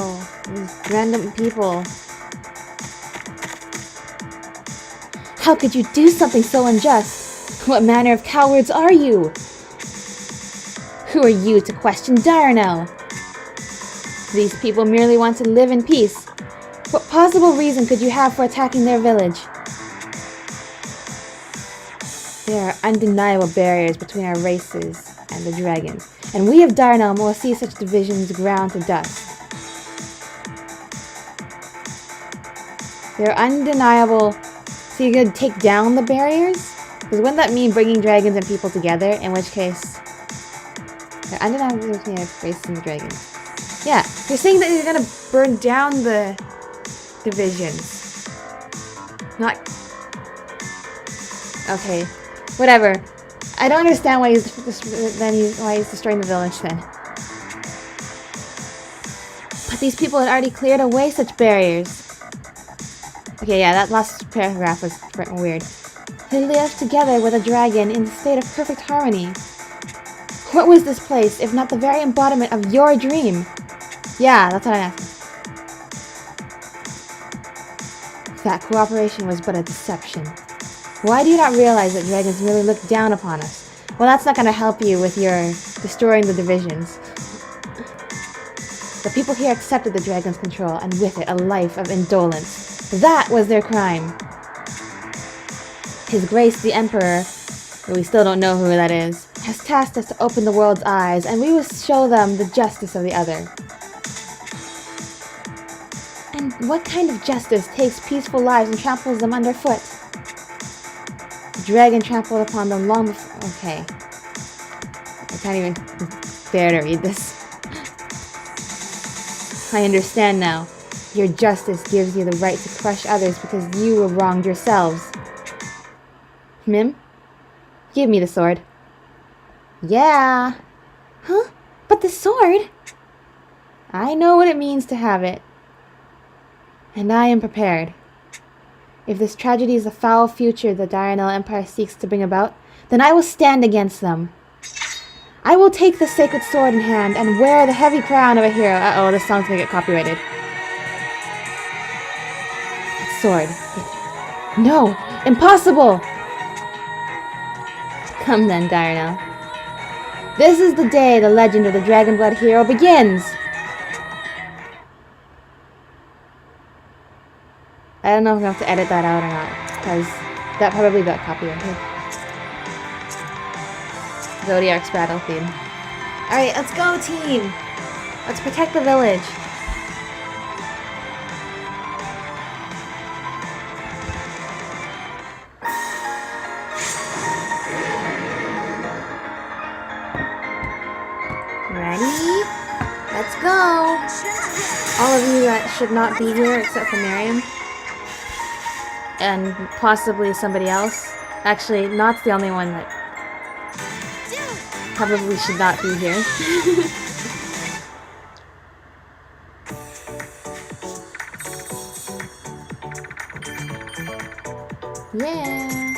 these random people. How could you do something so unjust? What manner of cowards are you? Who are you to question Darnell? These people merely want to live in peace. What possible reason could you have for attacking their village? There are undeniable barriers between our races and the dragons, and we of Darnell will see such divisions ground to dust. There are undeniable... So you're gonna take down the barriers? Because wouldn't that mean bringing dragons and people together? In which case... There are undeniable between our races and the dragons. Yeah, you're saying that you're gonna burn down the divisions. Not... Okay, whatever. I don't understand why he's destroying the village then. But these people had already cleared away such barriers. Okay, yeah, that last paragraph was weird. They lived together with a dragon in a state of perfect harmony. What was this place, if not the very embodiment of your dream? Yeah, that's what I'm asking. That cooperation was but a deception. Why do you not realize that dragons merely look down upon us? Well, that's not going to help you with your destroying the divisions. The people here accepted the dragon's control, and with it a life of indolence. That was their crime. His Grace the Emperor, but we still don't know who that is, has tasked us to open the world's eyes, and we will show them the justice of the other. And what kind of justice takes peaceful lives and tramples them underfoot? The dragon trampled upon them long before... Okay. I can't even bear to read this. I understand now. Your justice gives you the right to crush others because you were wronged yourselves. Mim? Give me the sword. Yeah. Huh? But the sword? I know what it means to have it. And I am prepared. If this tragedy is the foul future the Darnell Empire seeks to bring about, then I will stand against them. I will take the sacred sword in hand and wear the heavy crown of a hero. Uh-oh, this song's gonna get copyrighted. Sword. No! Impossible! Come then, Darnell. This is the day the legend of the Dragonblood hero begins! I don't know if I'm going to have to edit that out or not, because that probably got copyrighted. Zodiac's battle theme. Alright, let's go, team! Let's protect the village. Ready? Let's go! All of you that should not be here except for Miriam. And possibly somebody else. Actually, Not's the only one that probably should not be here. Yeah!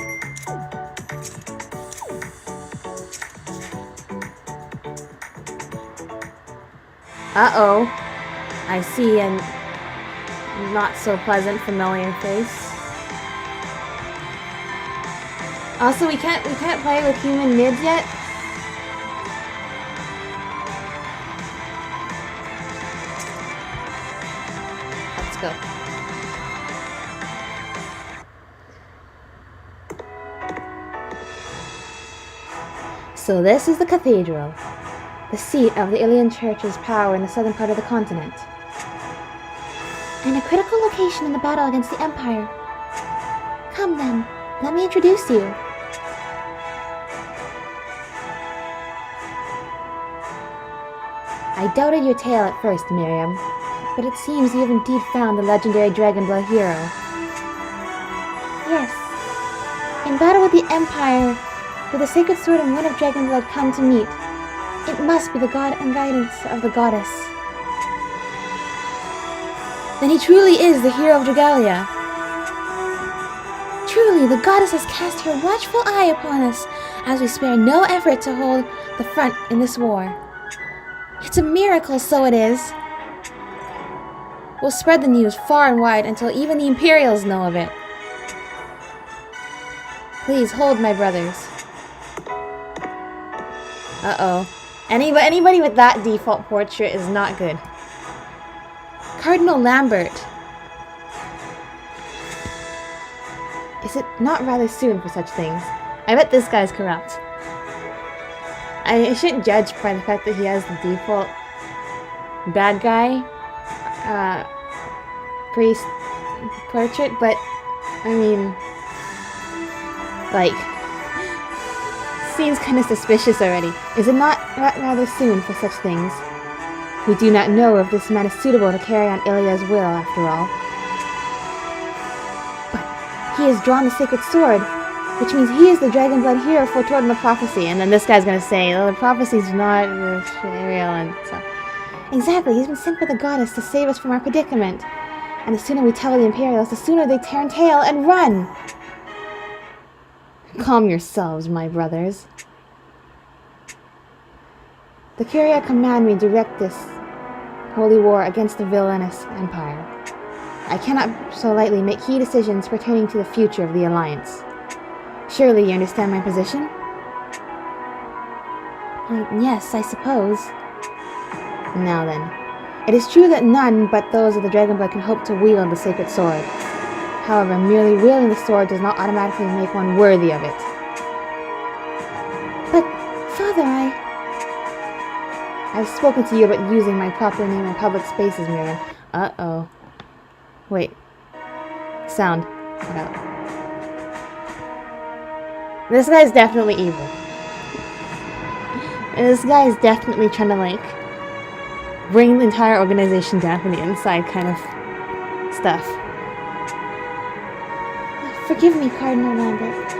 Uh-oh. I see a not so pleasant familiar face. Also, we can't play with human mids yet. Let's go. So this is the cathedral, the seat of the Ilian Church's power in the southern part of the continent. And a critical location in the battle against the Empire. Come then, let me introduce you. I doubted your tale at first, Miriam, but it seems you have indeed found the legendary Dragonblood hero. Yes. In battle with the Empire, did the sacred sword and one of Dragonblood come to meet? It must be the god and guidance of the goddess. Then he truly is the hero of Dragalia. Truly, the goddess has cast her watchful eye upon us, as we spare no effort to hold the front in this war. It's a miracle, so it is. We'll spread the news far and wide until even the Imperials know of it. Please hold my brothers. Uh-oh. Anybody with that default portrait is not good. Cardinal Lambert. Is it not rather soon for such things? I bet this guy's corrupt. I shouldn't judge by the fact that he has the default bad guy priest portrait, but I mean, like, seems kind of suspicious already. Is it not rather soon for such things? We do not know if this man is suitable to carry on Ilya's will, after all. But he has drawn the sacred sword, which means he is the dragon blood hero foretold in the prophecy. And then this guy's gonna say, oh, the prophecy's not real and stuff. Exactly, he's been sent by the goddess to save us from our predicament. And the sooner we tell the Imperials, the sooner they turn tail and run! Calm yourselves, my brothers. The Curia command me direct this holy war against the villainous empire. I cannot so lightly make key decisions pertaining to the future of the Alliance. Surely you understand my position? Yes, I suppose. Now then, it is true that none but those of the Dragonblood can hope to wield the sacred sword. However, merely wielding the sword does not automatically make one worthy of it. But, Father, I've spoken to you about using my proper name in public spaces, Miriam. Uh-oh. Wait. Sound. Cut out. This guy's definitely evil. This guy is definitely trying to, like, bring the entire organization down from the inside kind of stuff. Forgive me, Cardinal Lambert,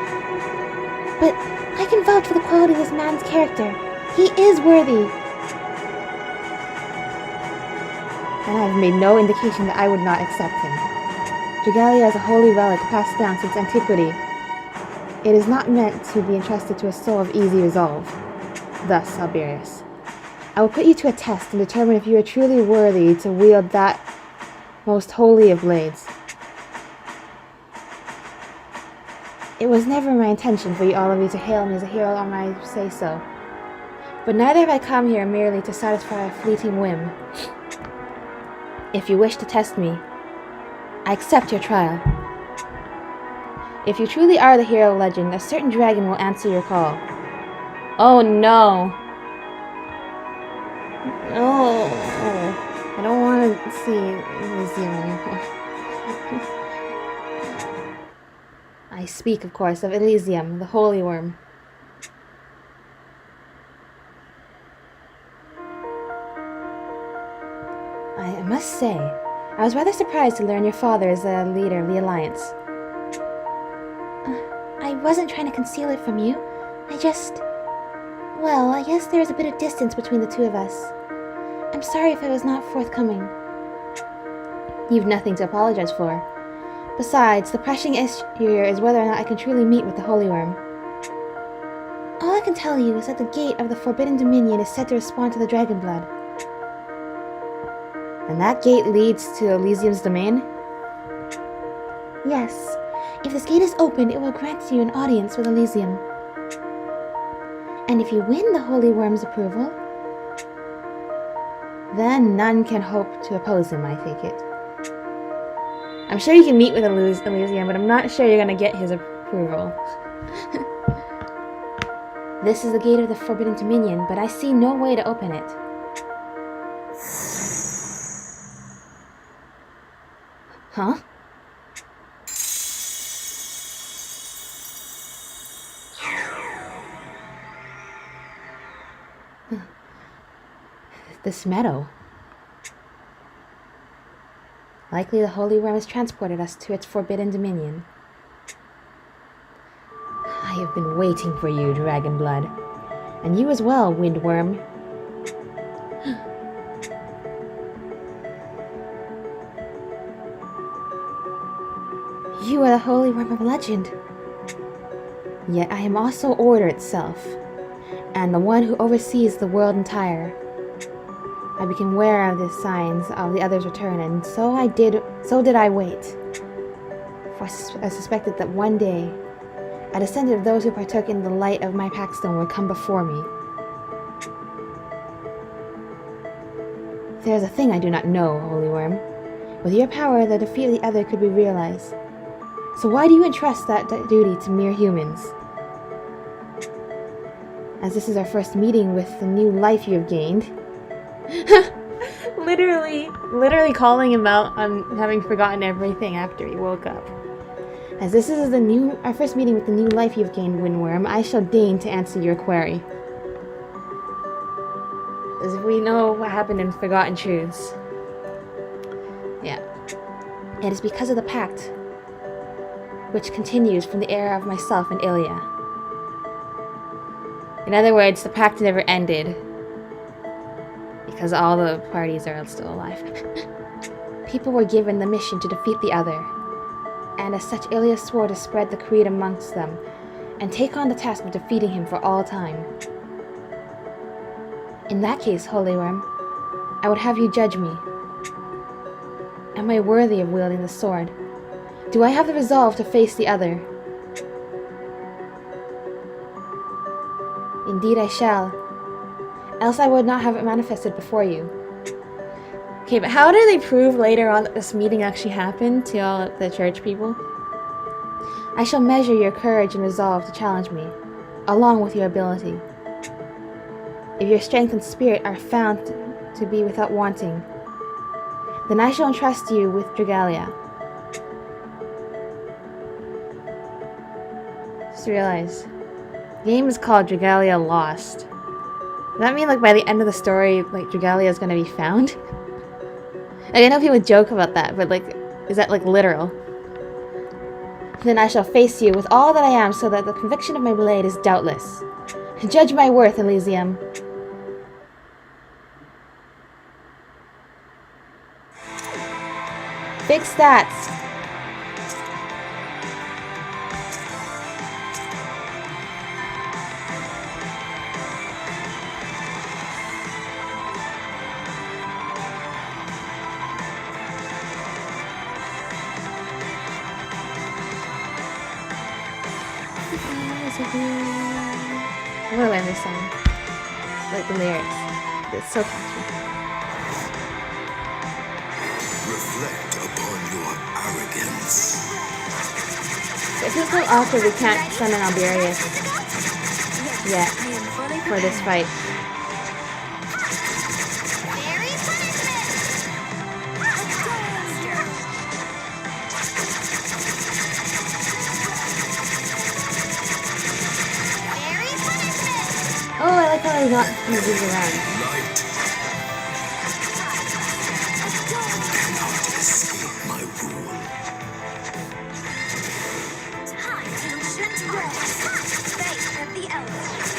but I can vouch for the quality of this man's character. He is worthy. And I have made no indication that I would not accept him. Dragalia is a holy relic passed down since antiquity. It is not meant to be entrusted to a soul of easy resolve. Thus, Alberius, I will put you to a test and determine if you are truly worthy to wield that most holy of blades. It was never my intention for all of you to hail me as a hero on my say-so. But neither have I come here merely to satisfy a fleeting whim. If you wish to test me, I accept your trial. If you truly are the hero of legend, a certain dragon will answer your call. Oh no! Oh, I don't want to see Elysium anymore. I speak, of course, of Elysium, the holy worm. I must say, I was rather surprised to learn your father is the leader of the Alliance. I wasn't trying to conceal it from you. Well, I guess there is a bit of distance between the two of us. I'm sorry if I was not forthcoming. You've nothing to apologize for. Besides, the pressing issue here is whether or not I can truly meet with the Holy Worm. All I can tell you is that the gate of the Forbidden Dominion is said to respond to the Dragon Blood. And that gate leads to Elysium's domain? Yes. If this gate is opened, it will grant you an audience with Elysium. And if you win the Holy Worm's approval, then none can hope to oppose him, I take it. I'm sure you can meet with Elysium, but I'm not sure you're going to get his approval. This is the gate of the Forbidden Dominion, but I see no way to open it. Huh? This meadow. Likely the Holy Worm has transported us to its Forbidden Dominion. I have been waiting for you, Dragon Blood. And you as well, Windworm. You are the Holy Worm of Legend. Yet I am also order itself, and the one who oversees the world entire. I became aware of the signs of the other's return, and so did I wait. For I suspected that one day, a descendant of those who partook in the light of my packstone would come before me. There is a thing I do not know, Holy Worm. With your power, the defeat of the other could be realized. So why do you entrust that duty to mere humans? As this is our first meeting with the new life you have gained. literally calling him out on having forgotten everything after he woke up. As this is our first meeting with the new life you have gained, Windworm, I shall deign to answer your query. As if we know what happened in Forgotten Truths. Yeah. It is because of the pact, which continues from the era of myself and Ilya. In other words, the pact never ended, because all the parties are still alive. People were given the mission to defeat the other, and as such Ilya swore to spread the creed amongst them, and take on the task of defeating him for all time. In that case, Holy Worm, I would have you judge me. Am I worthy of wielding the sword? Do I have the resolve to face the other? Indeed I shall. Else I would not have it manifested before you. Okay, but how do they prove later on that this meeting actually happened to all the church people? I shall measure your courage and resolve to challenge me, along with your ability. If your strength and spirit are found to be without wanting, then I shall entrust you with Dragalia. Just realize, the game is called Dragalia Lost. Does that mean like by the end of the story, like Dragalia is gonna be found? Like, I know people joke about that, but like, is that like literal? Then I shall face you with all that I am, so that the conviction of my blade is doubtless. Judge my worth, Elysium. Big stats. I'm gonna learn this song. Like the lyrics. It's so catchy. Reflect upon your arrogance. It feels so awkward we can't summon Alberius yet for this fight. Fairy punishment! Fairy punishment! Oh, I like how I got moving around. Light cannot escape my rule. Time to charge. Fate of the elements.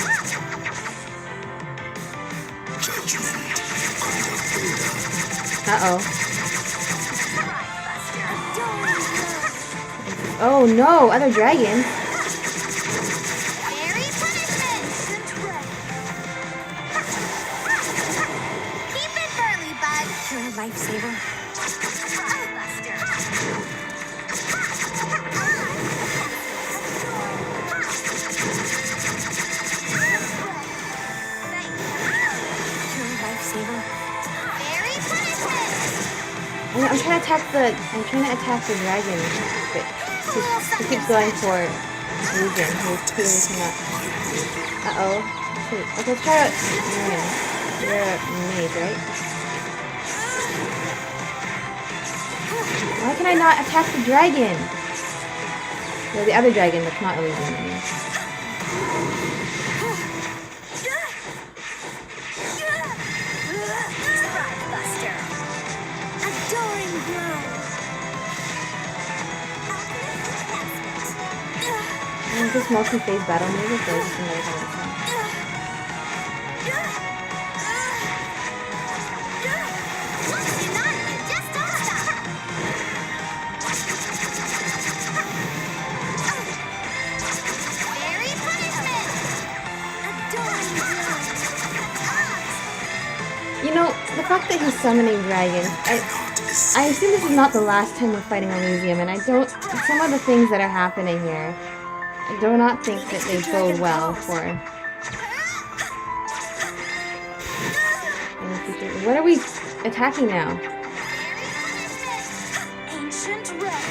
Judgment under order. Uh-oh. Oh no, other dragons. Fairy punishment! Keep it burly, bud. You're a lifesaver. You're a lifesaver. Fairy punishment! I'm trying to attack the dragon, but he keeps going for Legion, who's clearly cannot. Uh-oh. Okay, let's try out Miriam. You're a mage, right? Why can I not attack the dragon? No, the other dragon that's not Elysium, I mean. Adoring blow. Is this multi-phase battle music or is this another kind of song? Once you're not, you just don't stop. Fairy fact that he's summoning dragons, I assume this is not the last time we're fighting Elysium, and I don't. Some of the things that are happening here, I do not think that they bode well for. What are we attacking now? Ancient wreck.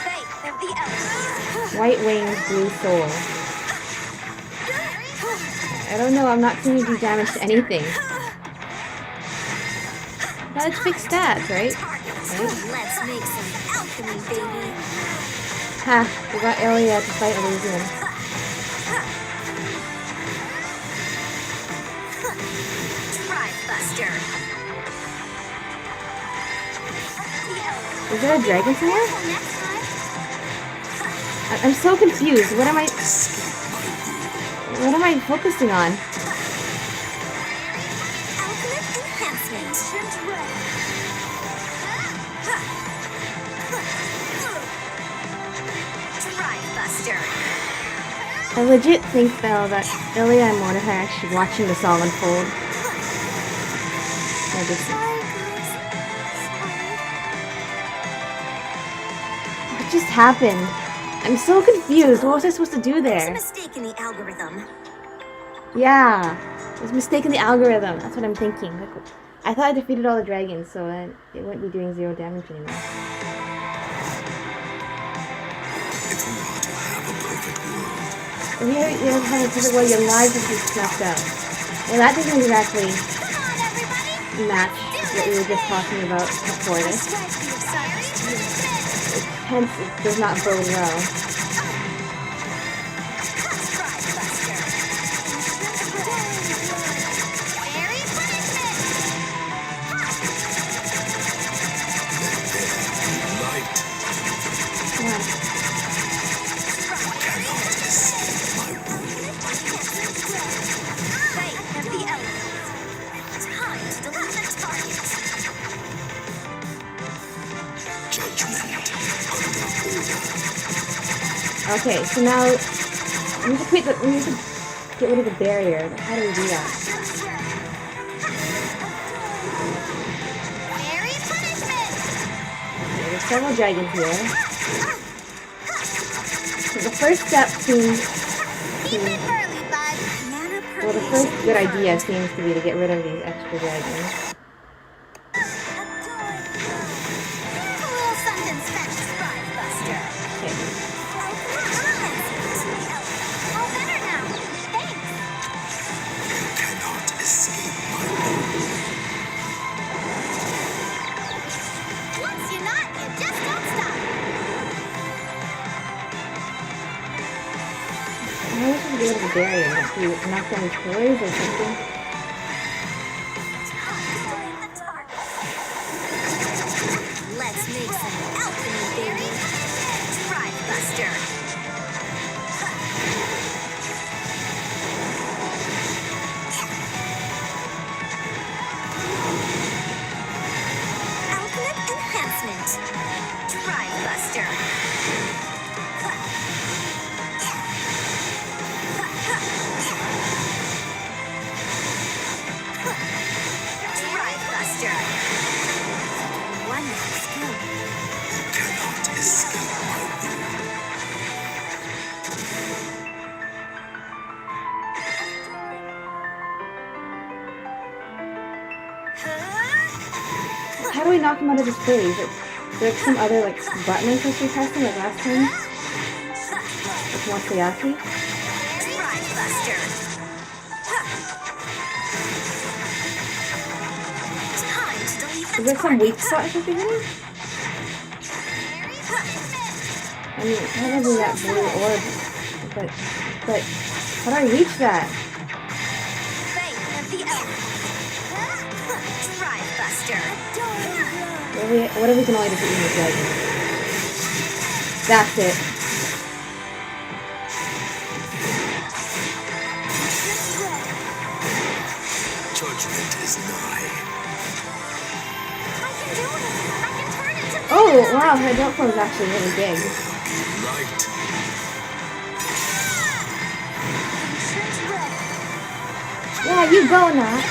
Faith of the elements. White wings, blue soul. I don't know, I'm not seeing you do damage to anything. That's big stats, right? Let's make some alchemy, baby. Ha, we got Elia to fight Elysium. Buster. Is there a dragon somewhere? I'm so confused. What am I focusing on? Alchemist enhancement. Drive Buster. I legit think though that Ilya and Mordecai are actually watching this all unfold. What just happened? I'm so confused. What was I supposed to do There's a there? mistake in the algorithm. Yeah, there's a mistake in the algorithm. That's what I'm thinking. Like, I thought I defeated all the dragons, so it wouldn't be doing 0 damage anymore. If we are to have a perfect world, If you don't have a perfect world, your lives would be snuffed out. Well, that doesn't exactly match what we were just talking about before this. Hence, it does not bode well. light Yeah. cannot escape my will. Faith of the elements. Time to delete the target. Judgment under order. Okay, so now we need to get rid of the barrier. How do we do that? Fairy punishment. Okay, there's several dragons here. So the first step seems Keep it early, bud. Mana well, the first good idea seems to be to get rid of these extra dragons. A little something special, Drive Buster. Okay. All better now. Thanks. Cannot escape my will. Once you're not, you just don't stop. How are we supposed to get rid of the barrier? Like, do you knock down these pillars or something? Let's make some alchemy, baby. Drive Buster. Alchemic enhancement. Drive Buster. Drive Buster. Wonderful skill. Cannot escape my will. How do we knock him out of this phase? Is there some other like button I'm supposed to be pressing like last time? With Motoyaki? Drive Buster. Time to delete the Is there some weak target. spot I'm supposed to be hitting? I mean, probably that blue orb. But how do I reach that? Faith of the elements. Drive Buster. What if we can only defeat him with dragons? That's it. Judgment is nigh. I can do it. I can turn it to Oh, wow, her adult form is actually really big. Light Yeah, you go now.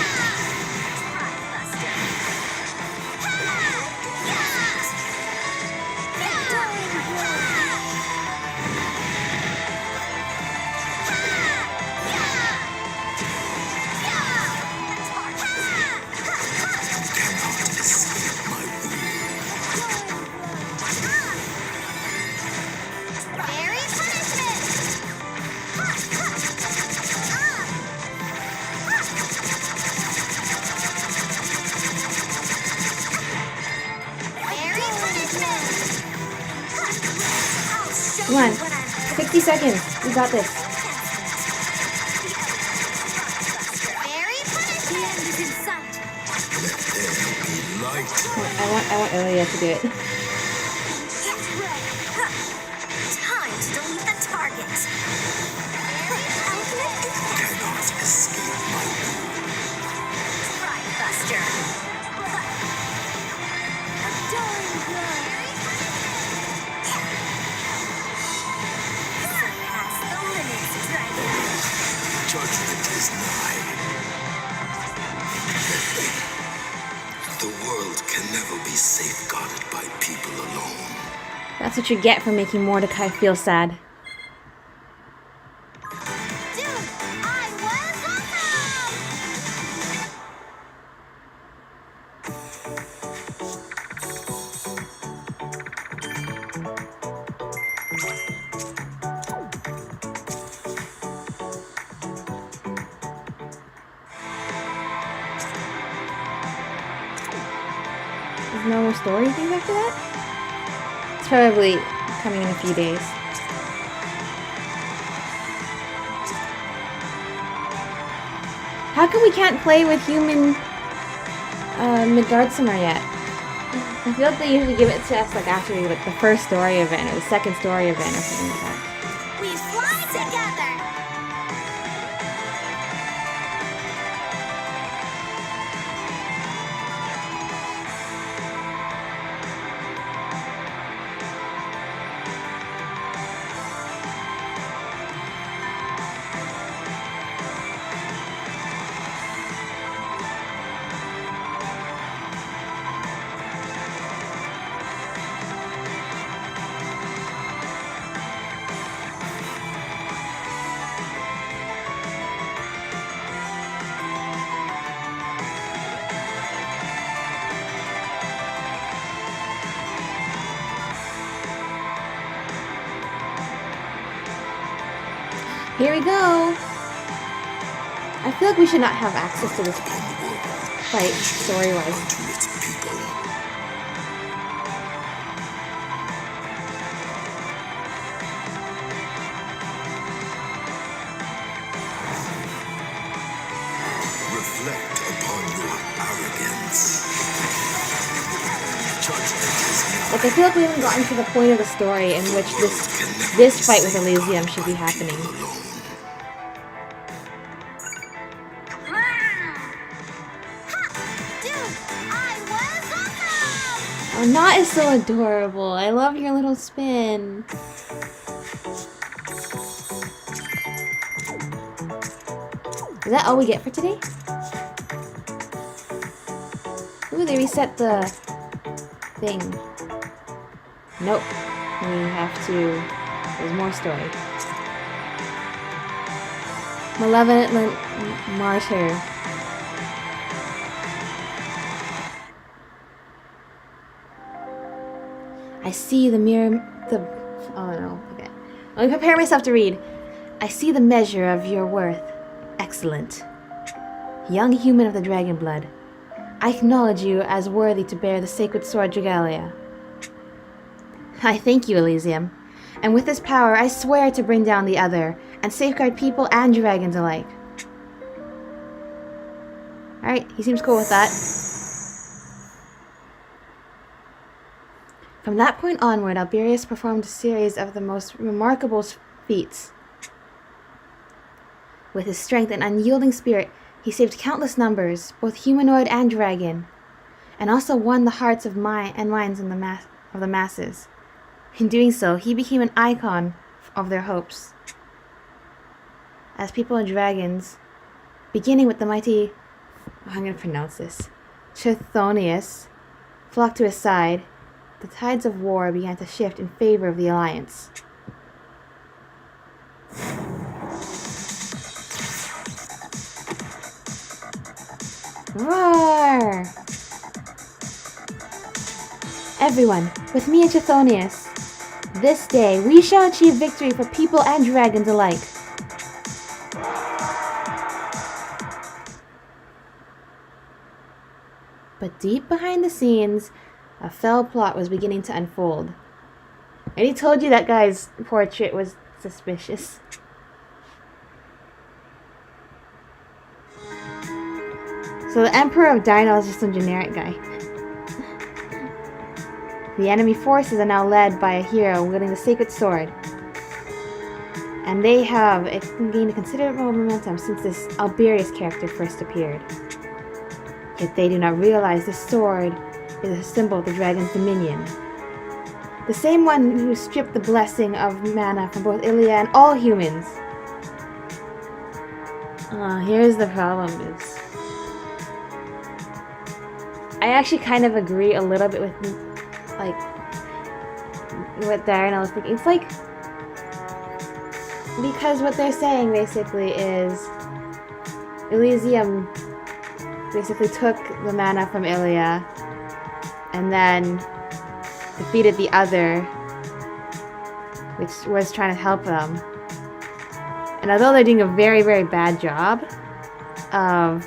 Come on. 60 seconds. We got this. I want Ilya to do it. Time to delete the target. Cannot escape my Pride Buster. Surpass the limits, Dragon. judgment is nigh. The world can never be safeguarded by people alone. That's what you get for making Mordecai feel sad. Dude, I was awesome! There's no more story things after that? It's probably coming in a few days. How come we can't play with human Midgardsormr yet? I feel like they usually give it to us like after like the first story event or the second story event or something like that. We fly together! Here we go! I feel like we should not have access to this fight, story-wise. To its people. Reflect upon your arrogance. Judgment is nigh. Like, I feel like we haven't gotten to the point of the story in which this fight with Elysium should be happening. Dude, I was awesome! Oh, Knot is so adorable. I love your little spin. Is that all we get for today? Ooh, they reset the thing. Nope. We have to... There's more story. Malevolent Martyr. I see the oh no, okay. Let me prepare myself to read. I see the measure of your worth. Excellent. Young human of the dragon blood. I acknowledge you as worthy to bear the sacred sword Dragalia. I thank you, Elysium. And with this power, I swear to bring down the other and safeguard people and dragons alike. Alright, he seems cool with that. From that point onward, Alberius performed a series of the most remarkable feats. With his strength and unyielding spirit, he saved countless numbers, both humanoid and dragon, and also won the hearts of minds of the masses. In doing so, he became an icon of their hopes. As people and dragons beginning with the mighty, I'm going to pronounce this, Chthonius, flocked to his side, the tides of war began to shift in favor of the alliance. Roar! Everyone, with me and Chthonius, this day we shall achieve victory for people and dragons alike. But deep behind the scenes, a fell plot was beginning to unfold. I already told you that guy's portrait was suspicious. So the Emperor of Dino is just some generic guy. The enemy forces are now led by a hero wielding the sacred sword. And they have gained a considerable momentum since this Alberius character first appeared. Yet they do not realize this sword is a symbol of the dragon's dominion. The same one who stripped the blessing of mana from both Ilia and all humans. Here's the problem is, I actually kind of agree a little bit with, like, what Darren was thinking. It's like, because what they're saying basically is Elysium basically took the mana from Ilia and then defeated the other, which was trying to help them. And although they're doing a very, very bad job of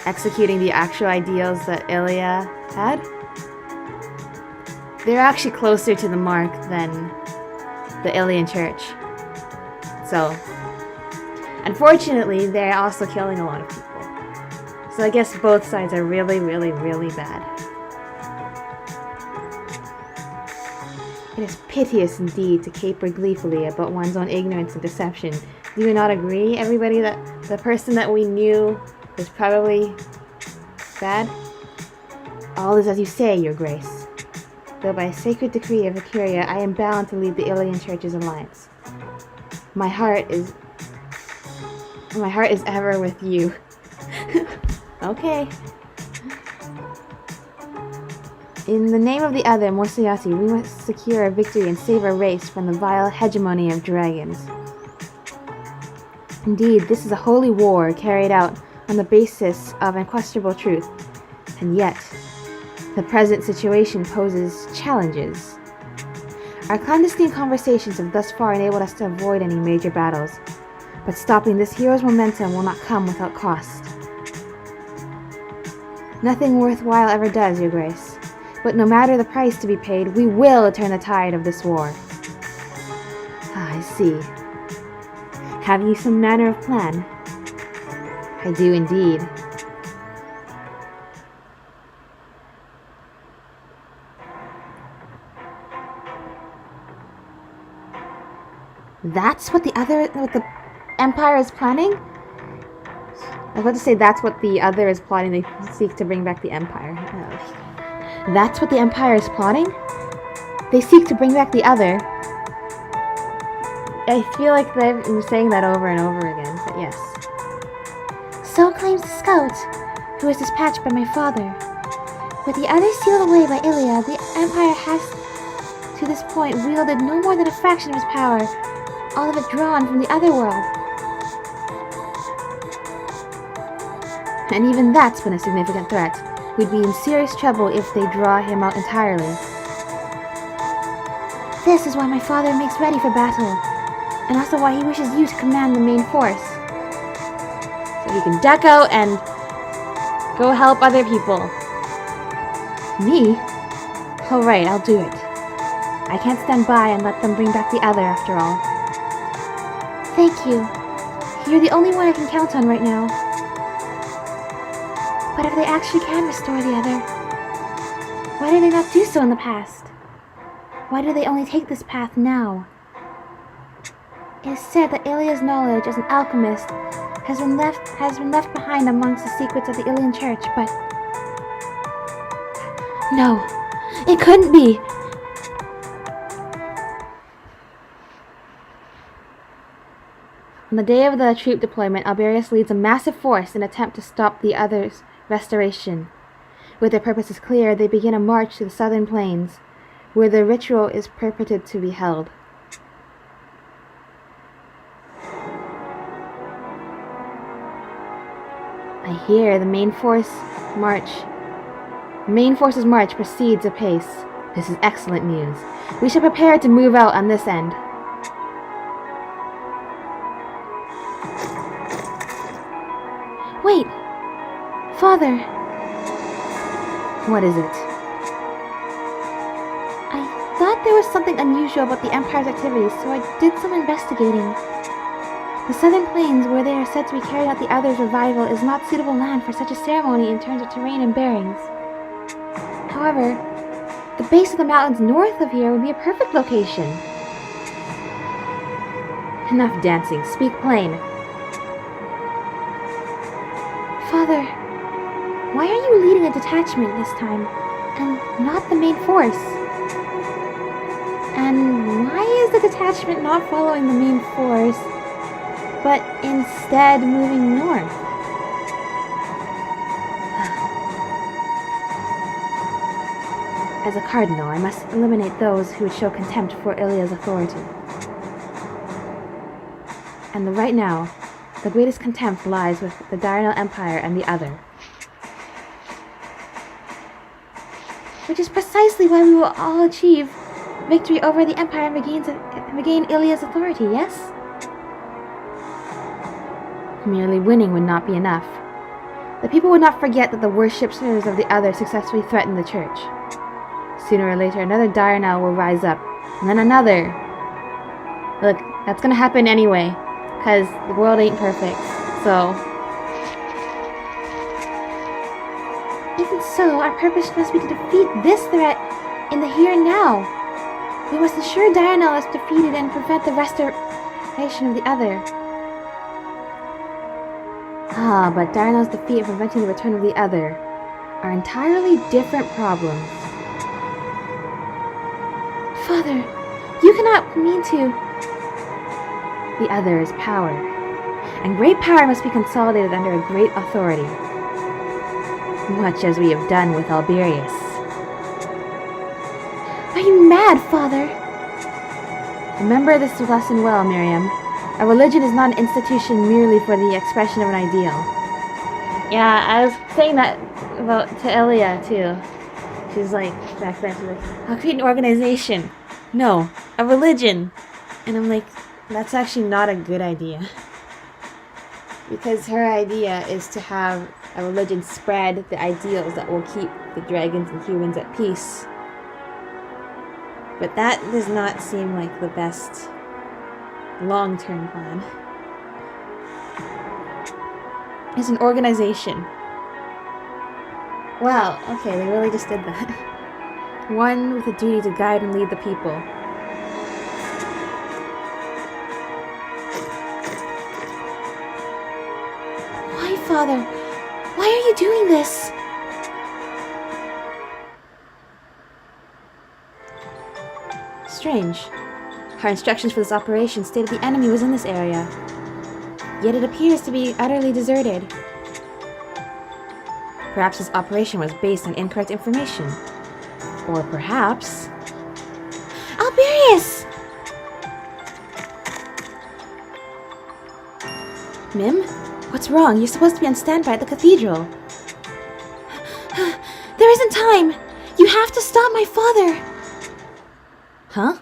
executing the actual ideals that Ilia had, they're actually closer to the mark than the Ilian Church. So, unfortunately, they're also killing a lot of people. So I guess both sides are really, really, really bad. It is piteous indeed to caper gleefully about one's own ignorance and deception. Do you not agree, everybody, that the person that we knew was probably bad? All is as you say, Your Grace. Though by sacred decree of Acuria, I am bound to lead the Ilian Church's alliance. My heart is ever with you. Okay. In the name of the other, Morsayati, we must secure a victory and save our race from the vile hegemony of dragons. Indeed, this is a holy war carried out on the basis of unquestionable truth, and yet, the present situation poses challenges. Our clandestine conversations have thus far enabled us to avoid any major battles, but stopping this hero's momentum will not come without cost. Nothing worthwhile ever does, Your Grace, but no matter the price to be paid, we will turn the tide of this war. Ah, I see. Have you some manner of plan? I do indeed. That's what the Empire is planning? I was about to say that's what the other is plotting. They seek to bring back the Empire. Oh. That's what the Empire is plotting? They seek to bring back the other. I feel like they've been saying that over and over again, but yes. So claims the scout, who was dispatched by my father. With the others sealed away by Ilia, the Empire has, to this point, wielded no more than a fraction of his power, all of it drawn from the other world. And even that's been a significant threat. We'd be in serious trouble if they draw him out entirely. This is why my father makes ready for battle, and also why he wishes you to command the main force. So you can duck out and go help other people. Me? Alright, I'll do it. I can't stand by and let them bring back the other after all. Thank you. You're the only one I can count on right now. But if they actually can restore the other, why did they not do so in the past? Why do they only take this path now? It is said that Ilia's knowledge as an alchemist has been left behind amongst the secrets of the Ilian Church, but... No, it couldn't be! On the day of the troop deployment, Alberius leads a massive force in an attempt to stop the others' restoration. With their purposes clear, they begin a march to the southern plains, where the ritual is purported to be held. I hear the main forces march proceeds apace. This is excellent news. We shall prepare to move out on this end. Wait! Father! What is it? I thought there was something unusual about the Empire's activities, so I did some investigating. The southern plains, where they are said to be carrying out the Others' revival, is not suitable land for such a ceremony in terms of terrain and bearings. However, the base of the mountains north of here would be a perfect location. Enough dancing. Speak plain. Father, why are you leading a detachment this time, and not the main force? And why is the detachment not following the main force, but instead moving north? As a cardinal, I must eliminate those who would show contempt for Ilia's authority. And right now, the greatest contempt lies with the Dragalia Empire and the Other. Which is precisely why we will all achieve victory over the Empire and regain Ilia's authority, yes? Merely winning would not be enough. The people would not forget that the worshippers of the Other successfully threatened the church. Sooner or later, another Dragalia will rise up, and then another. Look, that's gonna happen anyway, because the world ain't perfect, so... Even so, our purpose must be to defeat this threat in the here and now. We must ensure Dragalia is defeated and prevent the restoration of the Other. But Dragalia's defeat and preventing the return of the Other are entirely different problems. Father, you cannot mean to... The Other is power, and great power must be consolidated under a great authority, much as we have done with Alberius. Are you mad, Father? Remember this lesson well, Miriam. A religion is not an institution merely for the expression of an ideal. Yeah, I was saying that to Elia, too. She's like, back then, she's like, I'll create an organization. No, a religion. And I'm like, that's actually not a good idea. Because her idea is to have a religion spread the ideals that will keep the dragons and humans at peace. But that does not seem like the best long-term plan. It's an organization. Wow, okay, they really just did that. One with a duty to guide and lead the people. Why, Father? Why are you doing this? Strange. Our instructions for this operation stated the enemy was in this area. Yet it appears to be utterly deserted. Perhaps this operation was based on incorrect information. Or perhaps... Alberius! Mim? What's wrong? You're supposed to be on standby at the cathedral. There isn't time! You have to stop my father! Huh?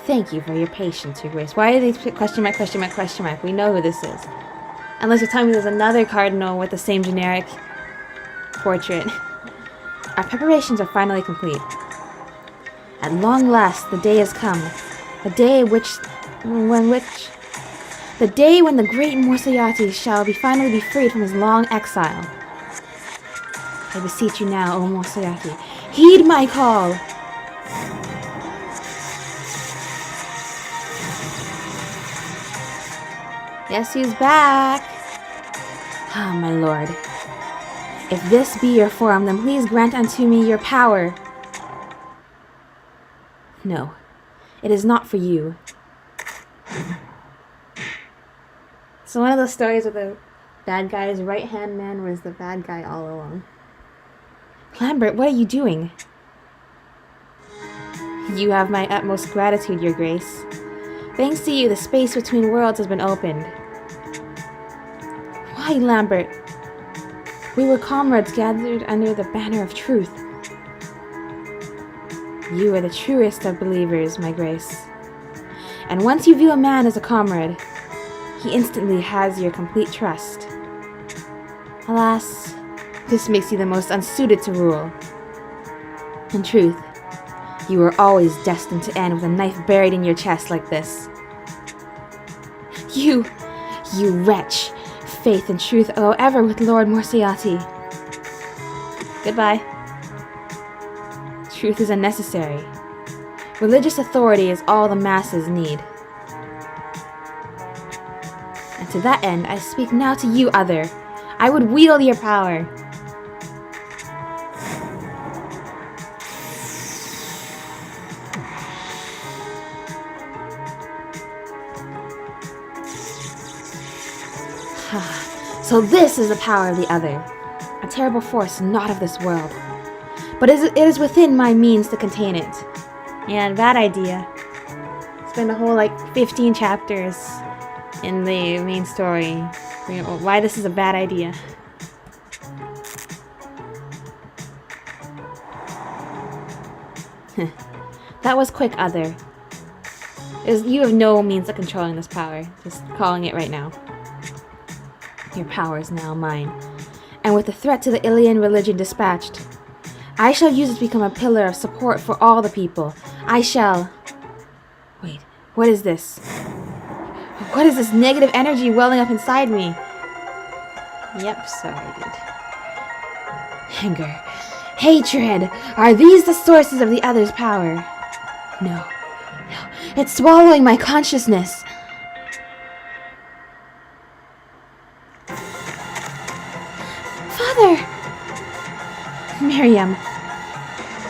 Thank you for your patience, Your Grace. Why are they question mark, question mark, question mark? We know who this is. Unless you're telling me there's another cardinal with the same generic portrait. Our preparations are finally complete. At long last, the day has come. The day when the great Morsayati shall finally be freed from his long exile. I beseech you now, O Morsayati, heed my call! Guess who's back? Ah, my lord. If this be your form, then please grant unto me your power. No, it is not for you. So one of those stories where the bad guy's right-hand man was the bad guy all along. Lambert, what are you doing? You have my utmost gratitude, Your Grace. Thanks to you, the space between worlds has been opened. Why, Lambert? We were comrades gathered under the banner of truth. You are the truest of believers, my Grace. And once you view a man as a comrade, he instantly has your complete trust. Alas, this makes you the most unsuited to rule. In truth, you were always destined to end with a knife buried in your chest like this. You wretch! Faith and truth go ever with Lord Morsiati. Goodbye. Truth is unnecessary. Religious authority is all the masses need. And to that end, I speak now to you, Other. I would wield your power. So this is the power of the Other. A terrible force not of this world. But it is within my means to contain it. And bad idea. Spend a whole 15 chapters in the main story. Why this is a bad idea. That was quick, Other. You have no means of controlling this power. Just calling it right now. Your power is now mine. And with the threat to the Ilian religion dispatched, I shall use it to become a pillar of support for all the people. I shall... Wait, what is this? What is this negative energy welling up inside me? Yep, sorry, dude. Anger. Hatred! Are these the sources of the Other's power? No. It's swallowing my consciousness. Father! Miriam.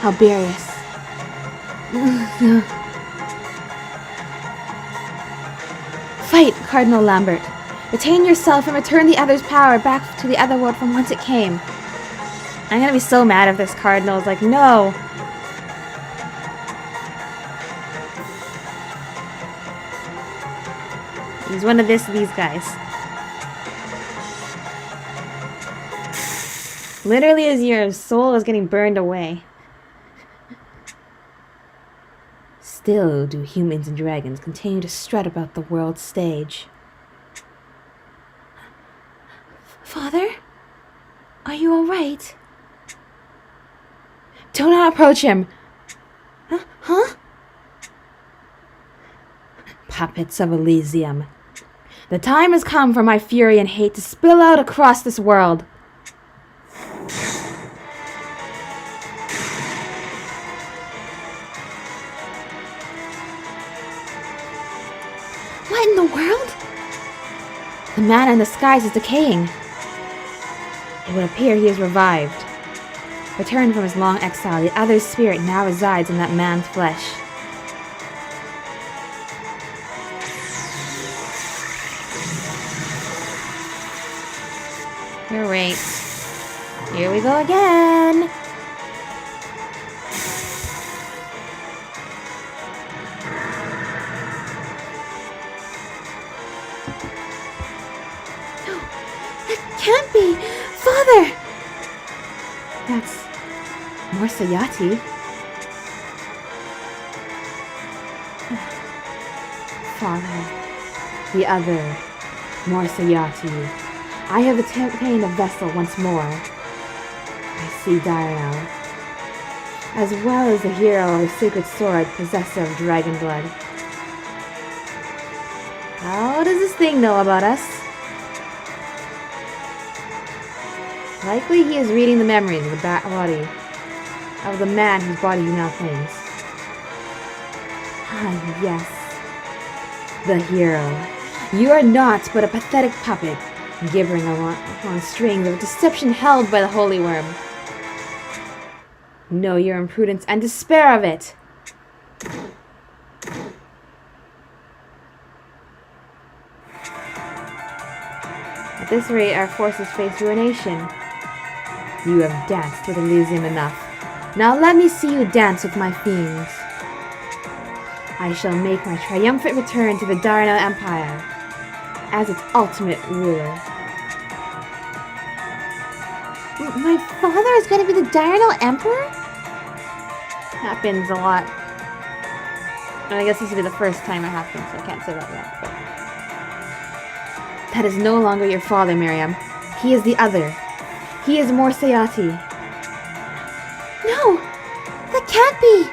Alberius. Fight, Cardinal Lambert. Retain yourself and return the Other's power back to the Otherworld from whence it came. I'm gonna be so mad if this Cardinal is like, no! He's one of these guys. Literally as your soul is getting burned away. Still do humans and dragons continue to strut about the world stage. Father? Are you alright? Do not approach him! Huh? Puppets of Elysium. The time has come for my fury and hate to spill out across this world. What in the world? The man in the skies is decaying. It would appear he is revived. Returned from his long exile, the Other's spirit now resides in that man's flesh. Great. Here we go again. No, that can't be. Father! That's Morsayati. Father, the Other, Morsayati. I have obtained a vessel once more. I see Diurnal, as well as the hero of the sacred sword, possessor of dragon blood. How does this thing know about us? Likely he is reading the memories of the body of the man whose body he now claims. Ah, yes. The hero. You are not but a pathetic puppet, gibbering on strings of deception held by the Holy Worm. Know your imprudence and despair of it. At this rate, our forces face ruination. You have danced with Elysium enough. Now let me see you dance with my fiends. I shall make my triumphant return to the Darnell Empire as its ultimate ruler. My father is going to be the Darnell Emperor? Happens a lot. And I guess this will be the first time it happens, so I can't say that yet. But that is no longer your father, Miriam. He is the other. He is Morsayati. No! That can't be!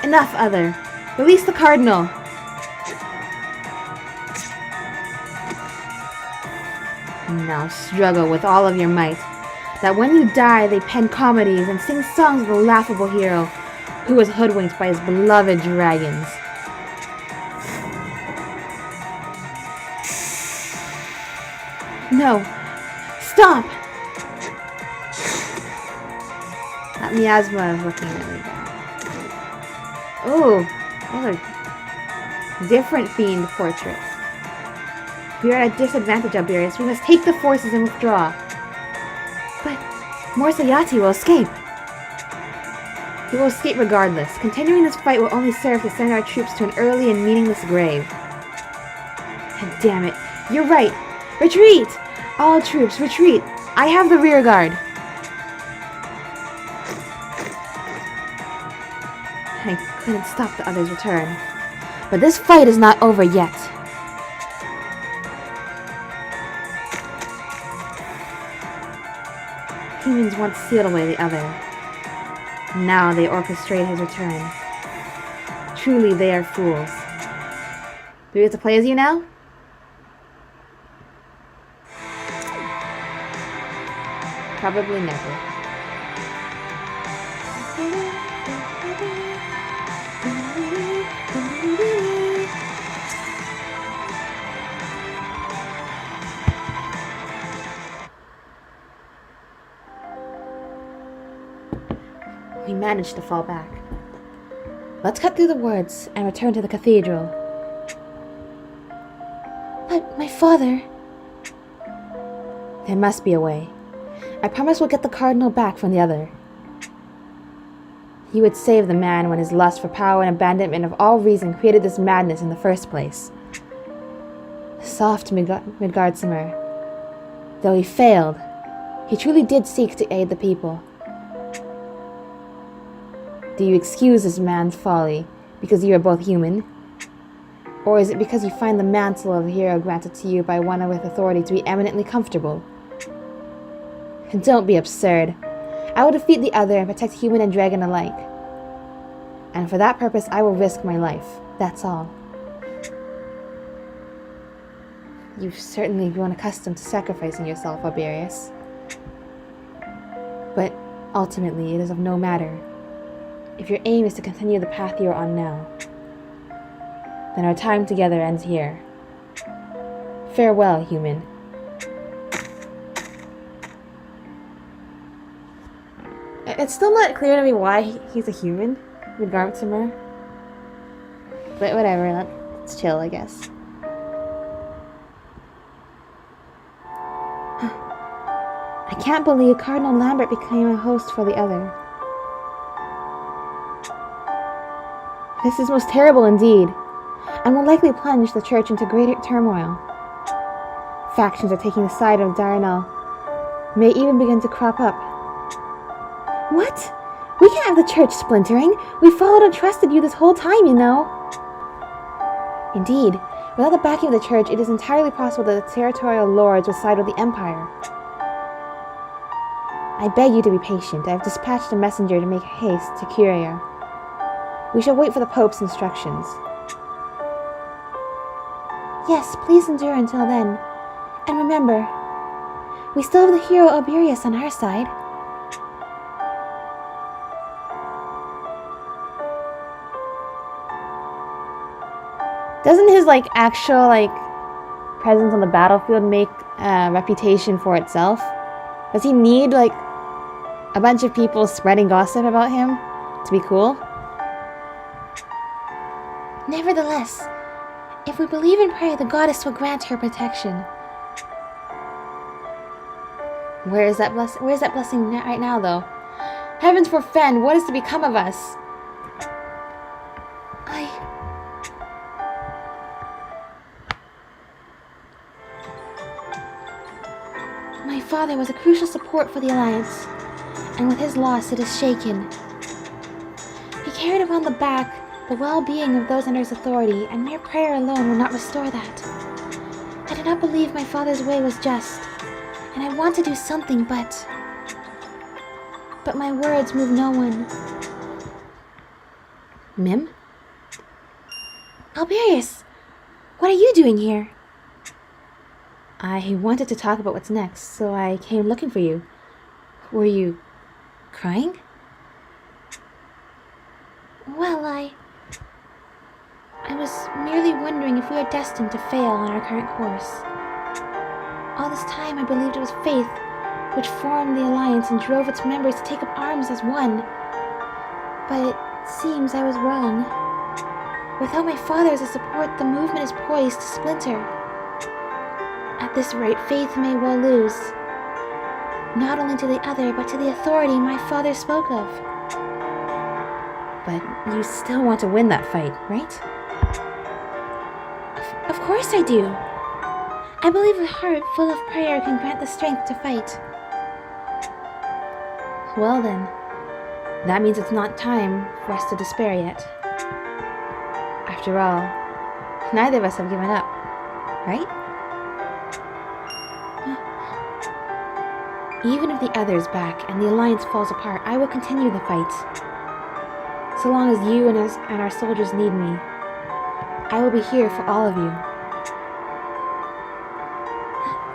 Enough, other. Release the Cardinal. Now struggle with all of your might, that when you die they pen comedies and sing songs of the laughable hero who was hoodwinked by his beloved dragons. No! Stop! That miasma is looking really bad. Oh, those are different themed portraits. We are at a disadvantage, Alberius. We must take the forces and withdraw. But Morsayati will escape. He will escape regardless. Continuing this fight will only serve to send our troops to an early and meaningless grave. And damn it, you're right. Retreat! All troops, retreat! I have the rear guard. I couldn't stop the others' return. But this fight is not over yet. Humans once sealed away the other. Now they orchestrate his return. Truly, they are fools. Do we get to play as you now? Probably never. We managed to fall back. Let's cut through the woods and return to the cathedral. But my father... There must be a way. I promise we'll get the Cardinal back from the other. He would save the man when his lust for power and abandonment of all reason created this madness in the first place. Soft Midgardsimer. Though he failed, he truly did seek to aid the people. Do you excuse this man's folly because you are both human? Or is it because you find the mantle of a hero granted to you by one with authority to be eminently comfortable? Don't be absurd. I will defeat the other and protect human and dragon alike. And for that purpose I will risk my life. That's all. You've certainly grown accustomed to sacrificing yourself, Alberius. But ultimately it is of no matter. If your aim is to continue the path you are on now, then our time together ends here. Farewell, human. It's still not clear to me why he's a human, Midgardsimer. But whatever, let's chill, I guess. I can't believe Cardinal Lambert became a host for the other. This is most terrible indeed, and will likely plunge the church into greater turmoil. Factions are taking the side of Darnell, may even begin to crop up. What? We can't have the church splintering. We followed and trusted you this whole time, you know. Indeed, without the backing of the church, it is entirely possible that the territorial lords will side with the empire. I beg you to be patient. I have dispatched a messenger to make haste to Curia. We shall wait for the Pope's instructions. Yes, please endure until then. And remember, we still have the hero Alberius on our side. Doesn't his, actual, presence on the battlefield make a reputation for itself? Does he need, a bunch of people spreading gossip about him to be cool? Nevertheless, if we believe and pray, the goddess will grant her protection. Where is that blessing? Where's that blessing right now, though? Heavens forfend! What is to become of us? My father was a crucial support for the Alliance, and with his loss it is shaken. He carried upon the back the well-being of those under his authority, and mere prayer alone will not restore that. I do not believe my father's way was just, and I want to do something, but my words move no one. Mim? Alberius, what are you doing here? I wanted to talk about what's next, so I came looking for you. Were you crying? Well, I was merely wondering if we are destined to fail on our current course. All this time I believed it was faith which formed the Alliance and drove its members to take up arms as one. But it seems I was wrong. Without my father as a support, the movement is poised to splinter. At this rate, faith may well lose. Not only to the other, but to the authority my father spoke of. But you still want to win that fight, right? Of course I do. I believe a heart full of prayer can grant the strength to fight. Well then, that means it's not time for us to despair yet. After all, neither of us have given up, right? Even if the other's back and the Alliance falls apart, I will continue the fight. So long as you and our soldiers need me, I will be here for all of you.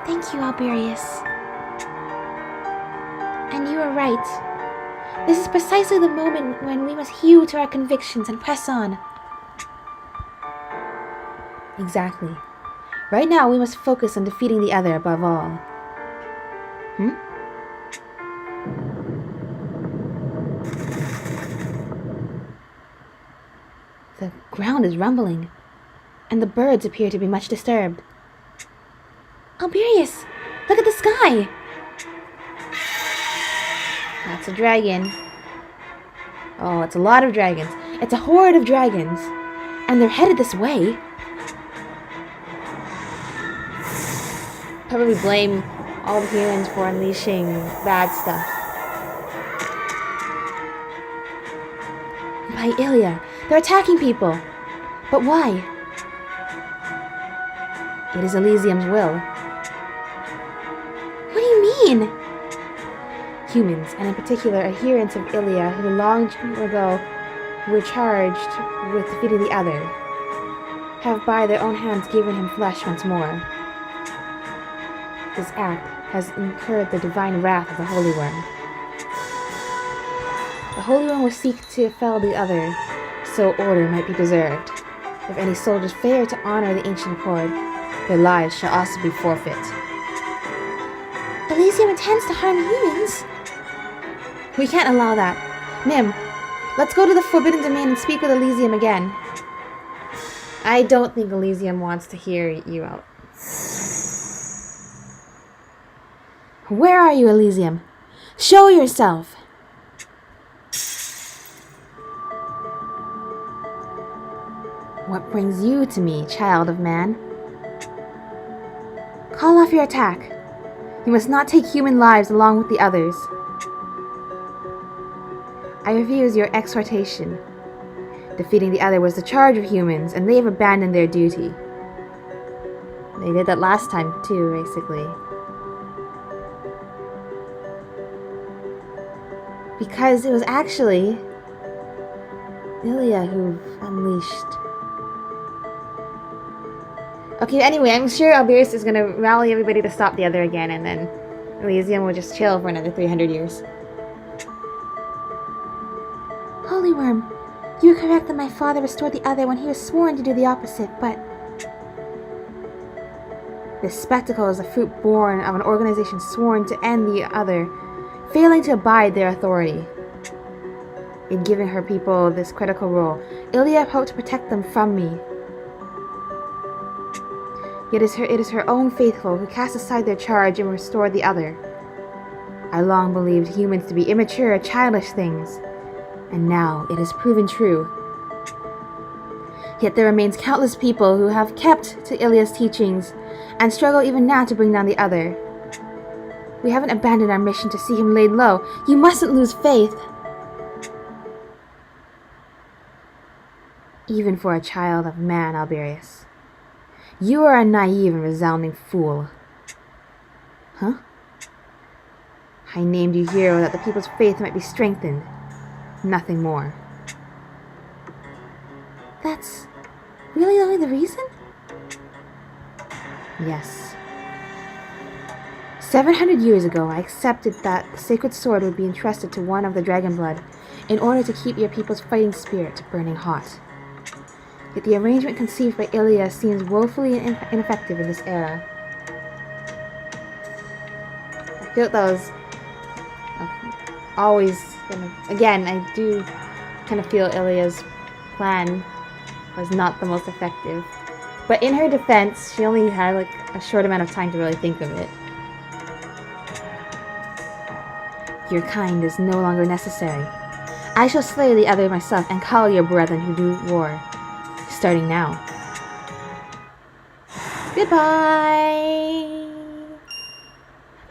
Thank you, Alberius. And you are right. This is precisely the moment when we must hew to our convictions and press on. Exactly. Right now, we must focus on defeating the other above all. The ground is rumbling, and the birds appear to be much disturbed. Alberius, look at the sky! That's a dragon. Oh, it's a lot of dragons. It's a horde of dragons. And they're headed this way. Probably blame all the humans for unleashing bad stuff. By Ilya, they're attacking people. But why? It is Elysium's will. What do you mean? Humans, and in particular adherents of Ilya, who long ago were charged with defeating the other, have by their own hands given him flesh once more. This act has incurred the divine wrath of the Holy Worm. The Holy One will seek to fell the other, so order might be preserved. If any soldiers fail to honor the ancient accord, their lives shall also be forfeit. Elysium intends to harm humans. We can't allow that. Mim, let's go to the Forbidden Domain and speak with Elysium again. I don't think Elysium wants to hear you out. Where are you, Elysium? Show yourself! What brings you to me, child of man? Call off your attack. You must not take human lives along with the others. I refuse your exhortation. Defeating the other was the charge of humans, and they have abandoned their duty. They did that last time too, basically. Because it was actually Ilya who unleashed. Okay, anyway, I'm sure Alberius is gonna rally everybody to stop the other again, and then Elysium will just chill for another 300 years. Holy Worm, you are correct that my father restored the other when he was sworn to do the opposite, but this spectacle is a fruit born of an organization sworn to end the other, failing to abide their authority. in giving her people this critical role. Ilia hoped to protect them from me. Yet it is her own faithful who cast aside their charge and restored the other. I long believed humans to be immature, childish things, and now it has proven true. Yet there remains countless people who have kept to Ilia's teachings and struggle even now to bring down the other. We haven't abandoned our mission to see him laid low. You mustn't lose faith. Even for a child of man, Alberius. You are a naive and resounding fool. Huh? I named you hero that the people's faith might be strengthened. Nothing more. That's really only the reason? Yes. 700 years ago, I accepted that the sacred sword would be entrusted to one of the dragon blood in order to keep your people's fighting spirit burning hot. Yet the arrangement conceived by Ilia seems woefully ineffective in this era. I feel that was always again, I do kind of feel Ilia's plan was not the most effective. But in her defense, she only had like a short amount of time to really think of it. Your kind is no longer necessary. I shall slay the other myself and call your brethren who do war. Starting now. Goodbye!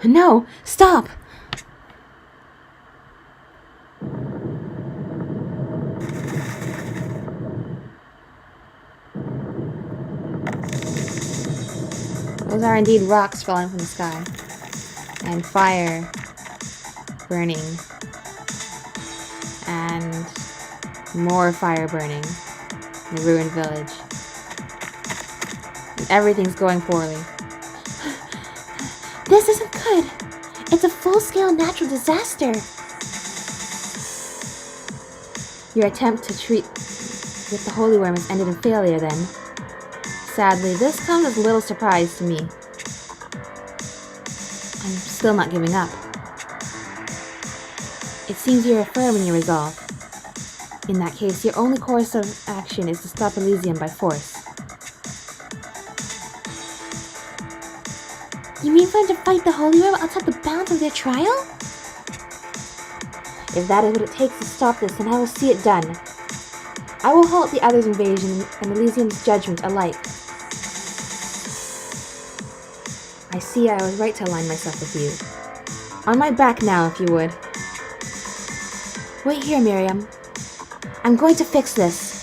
No! Stop! Those are indeed rocks falling from the sky. And fire burning. And more fire burning in the ruined village. And everything's going poorly. This isn't good. It's a full-scale natural disaster. Your attempt to treat with the holy worm has ended in failure then. Sadly, this comes as little surprise to me. I'm still not giving up. It seems you're firm in your resolve. In that case, your only course of action is to stop Elysium by force. You mean for them to fight the Holy Worm outside the bounds of their trial? If that is what it takes to stop this, then I will see it done. I will halt the other's invasion and Elysium's judgment alike. I see I was right to align myself with you. On my back now, if you would. Wait here, Miriam. I'm going to fix this.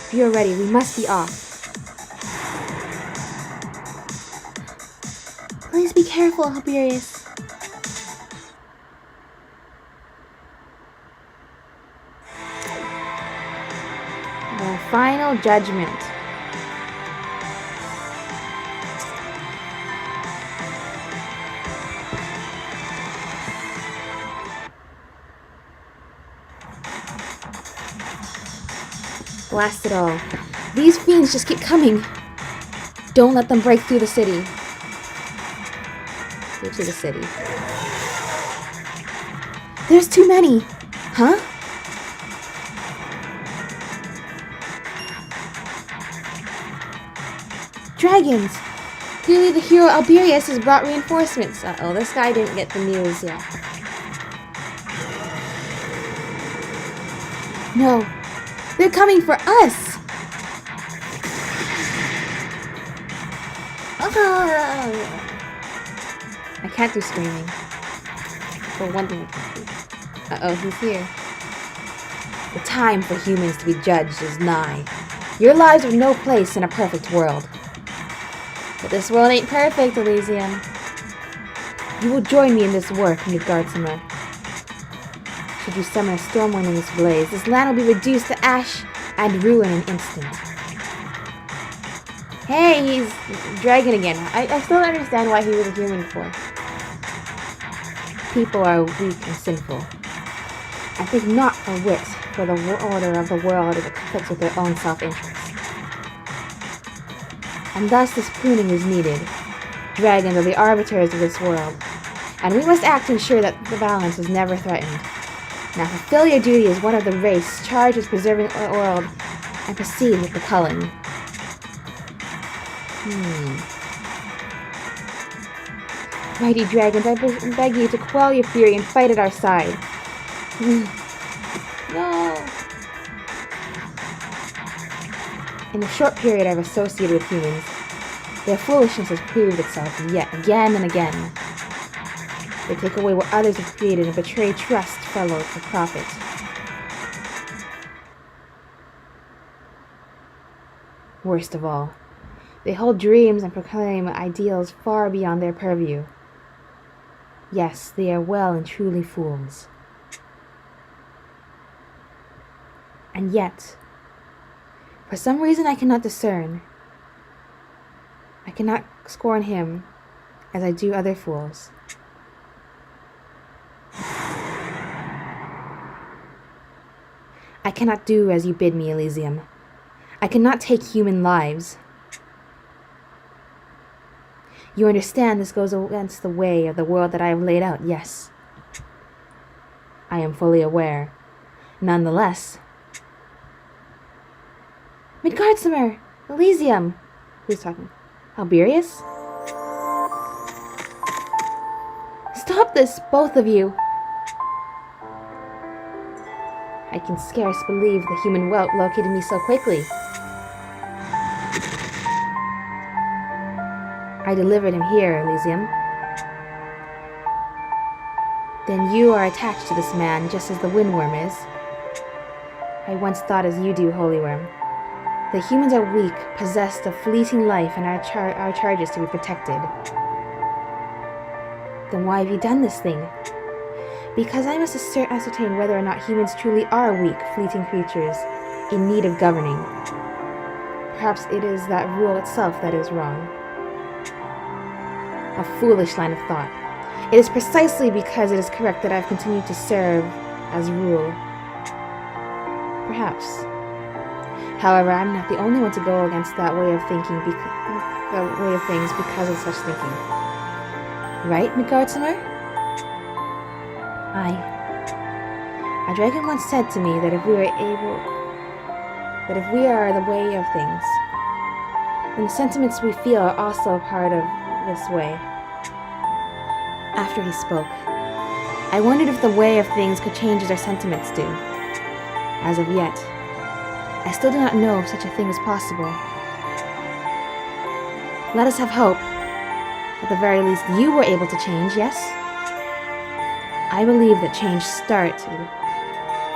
If you're ready, we must be off. Please be careful, Alberius. The final judgment. Blast it all. These fiends just keep coming. Don't let them break through the city. Go to the city. There's too many. Huh? Dragons! Clearly the hero Alberius has brought reinforcements. Uh-oh, this guy didn't get the news yet. No. They're coming for us! I can't do screaming. For one thing I can't do. Uh-oh, he's here. The time for humans to be judged is nigh. Your lives have no place in a perfect world. But this world ain't perfect, Elysium. You will join me in this work, Midgardsummer. Should you summon a stormwind in this blaze, this land will be reduced to ash and ruin in an instant. Hey, he's dragon again. I still don't understand why he was a human before. People are weak and sinful. I think not a whit for the order of the world as it conflicts with their own self-interest. And thus this pruning is needed. Dragons are the arbiters of this world. and we must act to ensure that the balance is never threatened. Now fulfill your duty as one of the race charged with preserving the world, and proceed with the culling. Mighty dragons, I beg you to quell your fury and fight at our side. No! In the short period I've associated with humans, their foolishness has proved itself yet again and again. They take away what others have created and betray trust followed for profit. Worst of all, they hold dreams and proclaim ideals far beyond their purview. Yes, they are well and truly fools. And yet, for some reason I cannot discern, I cannot scorn him as I do other fools. I cannot do as you bid me, Elysium. I cannot take human lives. You understand this goes against the way of the world that I have laid out, yes. I am fully aware. Nonetheless. Midgardsimer! Elysium! Who's talking? Alberius? Stop this, both of you! I can scarce believe the human whelp located me so quickly. I delivered him here, Elysium. Then you are attached to this man, just as the windworm is. I once thought as you do, Holyworm. The humans are weak, possessed of fleeting life, and our charge is to be protected. Then why have you done this thing? Because I must ascertain whether or not humans truly are weak, fleeting creatures, in need of governing. Perhaps it is that rule itself that is wrong. A foolish line of thought. It is precisely because it is correct that I have continued to serve as rule. Perhaps. However, I'm not the only one to go against that way of thinking, because of such thinking. Right, Midgardsimer? Aye. A dragon once said to me that if we are the way of things, then the sentiments we feel are also a part of this way. After he spoke, I wondered if the way of things could change as our sentiments do. As of yet, I still do not know if such a thing is possible. Let us have hope. At the very least, you were able to change, yes? I believe that change started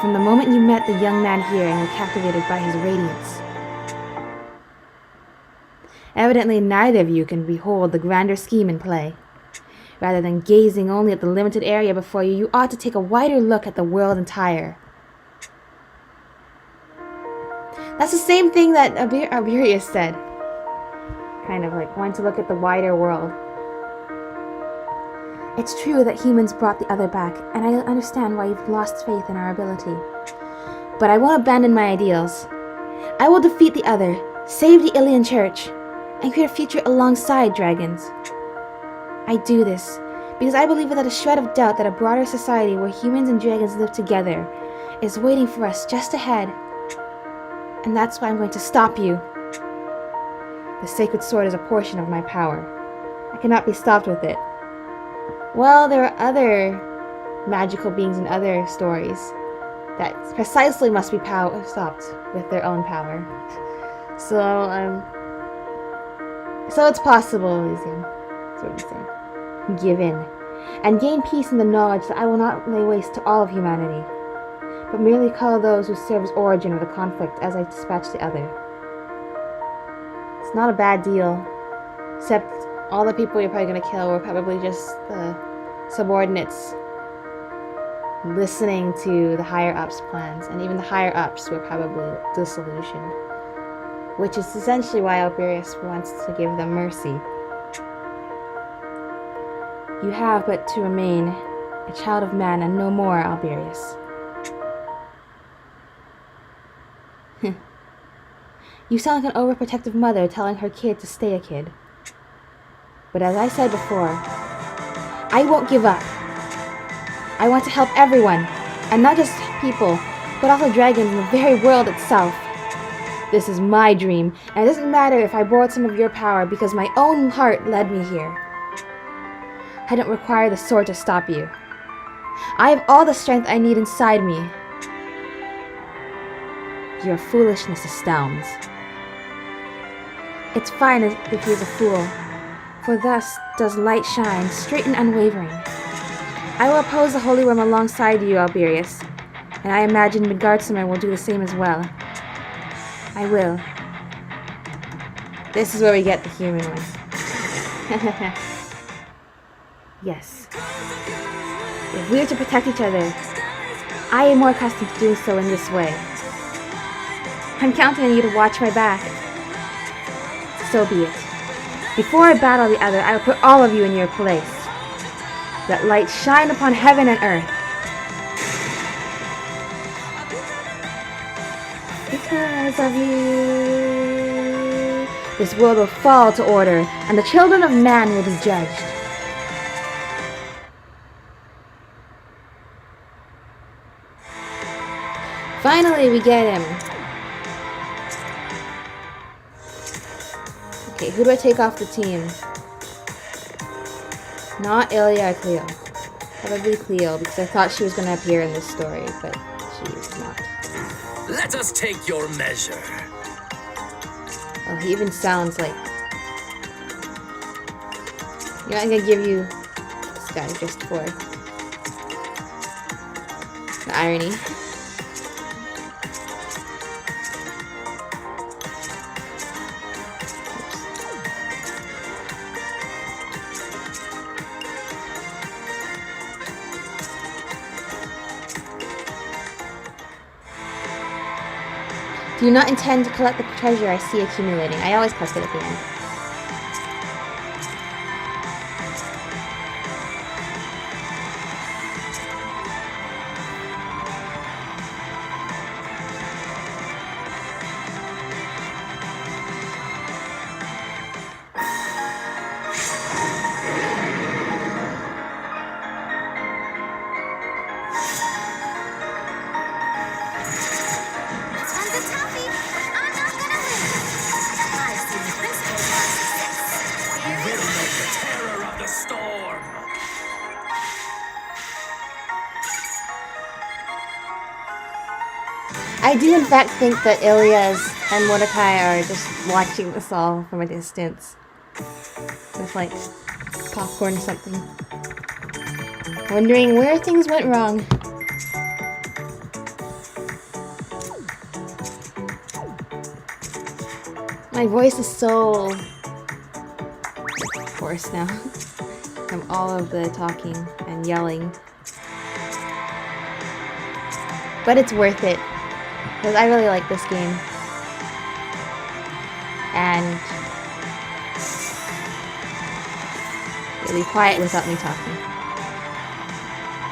from the moment you met the young man here and were captivated by his radiance. Evidently, neither of you can behold the grander scheme in play. Rather than gazing only at the limited area before you, you ought to take a wider look at the world entire. That's the same thing that Alberius said. Kind of like wanting to look at the wider world. It's true that humans brought the other back, and I understand why you've lost faith in our ability. But I won't abandon my ideals. I will defeat the other, save the Ilian Church, and create a future alongside dragons. I do this because I believe without a shred of doubt that a broader society where humans and dragons live together is waiting for us just ahead. And that's why I'm going to stop you. The sacred sword is a portion of my power. I cannot be stopped with it. Well, there are other magical beings in other stories that precisely must be stopped with their own power. So it's possible, Elysium. That's what we say. Give in, and gain peace in the knowledge that I will not lay waste to all of humanity, but merely call those who serve as origin of the conflict as I dispatch the other. It's not a bad deal, except all the people you're probably going to kill were probably just the subordinates listening to the higher-ups' plans, and even the higher-ups were probably disillusioned, which is essentially why Alberius wants to give them mercy. You have but to remain a child of man and no more, Alberius. You sound like an overprotective mother telling her kid to stay a kid. But as I said before, I won't give up. I want to help everyone, and not just people, but also dragons and the very world itself. This is my dream, and it doesn't matter if I borrowed some of your power because my own heart led me here. I don't require the sword to stop you. I have all the strength I need inside me. Your foolishness astounds. It's fine if he is a fool, for thus does light shine, straight and unwavering. I will oppose the Holy Worm alongside you, Alberius, and I imagine Midgardsormr will do the same as well. I will. This is where we get the human one. Yes. If we are to protect each other, I am more accustomed to doing so in this way. I'm counting on you to watch my back. So be it. Before I battle the other, I will put all of you in your place. Let light shine upon heaven and earth. Because of you, this world will fall to order, and the children of man will be judged. Finally, we get him. Okay, who do I take off the team? Not Ilya or Cleo. Probably Cleo, because I thought she was going to appear in this story, but she is not. Let us take your measure. Oh, he even sounds like... You know, I'm going to give you this guy just for the irony. Do you not intend to collect the treasure I see accumulating? I always collect it at the end. I do in fact think that Ilyas and Mordecai are just watching this all from a distance. With like popcorn or something. Wondering where things went wrong. My voice is so hoarse now from all of the talking and yelling. But it's worth it. Because I really like this game. And it'll be quiet without me talking.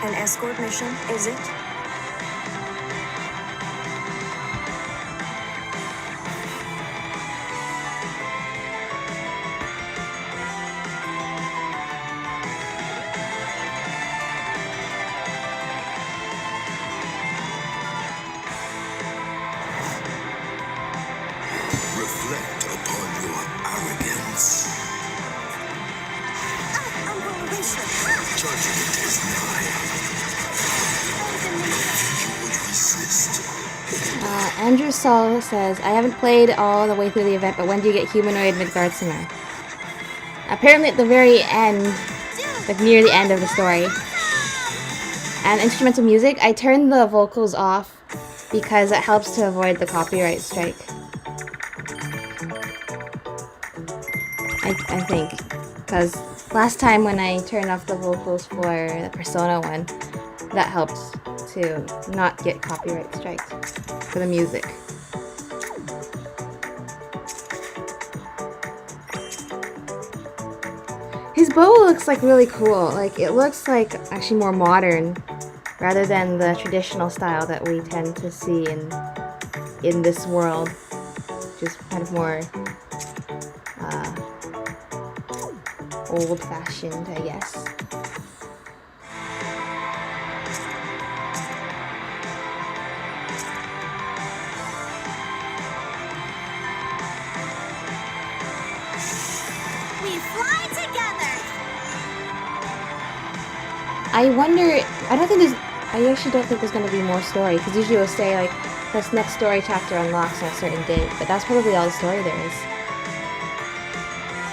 An escort mission, is it? Reflect upon your arrogance. Judgment is nigh. You would resist. Andrew Saul says, I haven't played all the way through the event, but when do you get humanoid Midgardsormr? Apparently at the very end, like near the end of the story. And instrumental music, I turned the vocals off because it helps to avoid the copyright strike. I think. Because last time when I turned off the vocals for the Persona one, that helped to not get copyright striked for the music. His bow looks like really cool. Like it looks like actually more modern rather than the traditional style that we tend to see in this world. Just kind of more old-fashioned, I guess. I wonder. I don't think there's. I actually don't think there's going to be more story, because usually it'll say like this next story chapter unlocks on a certain date, but that's probably all the story there is.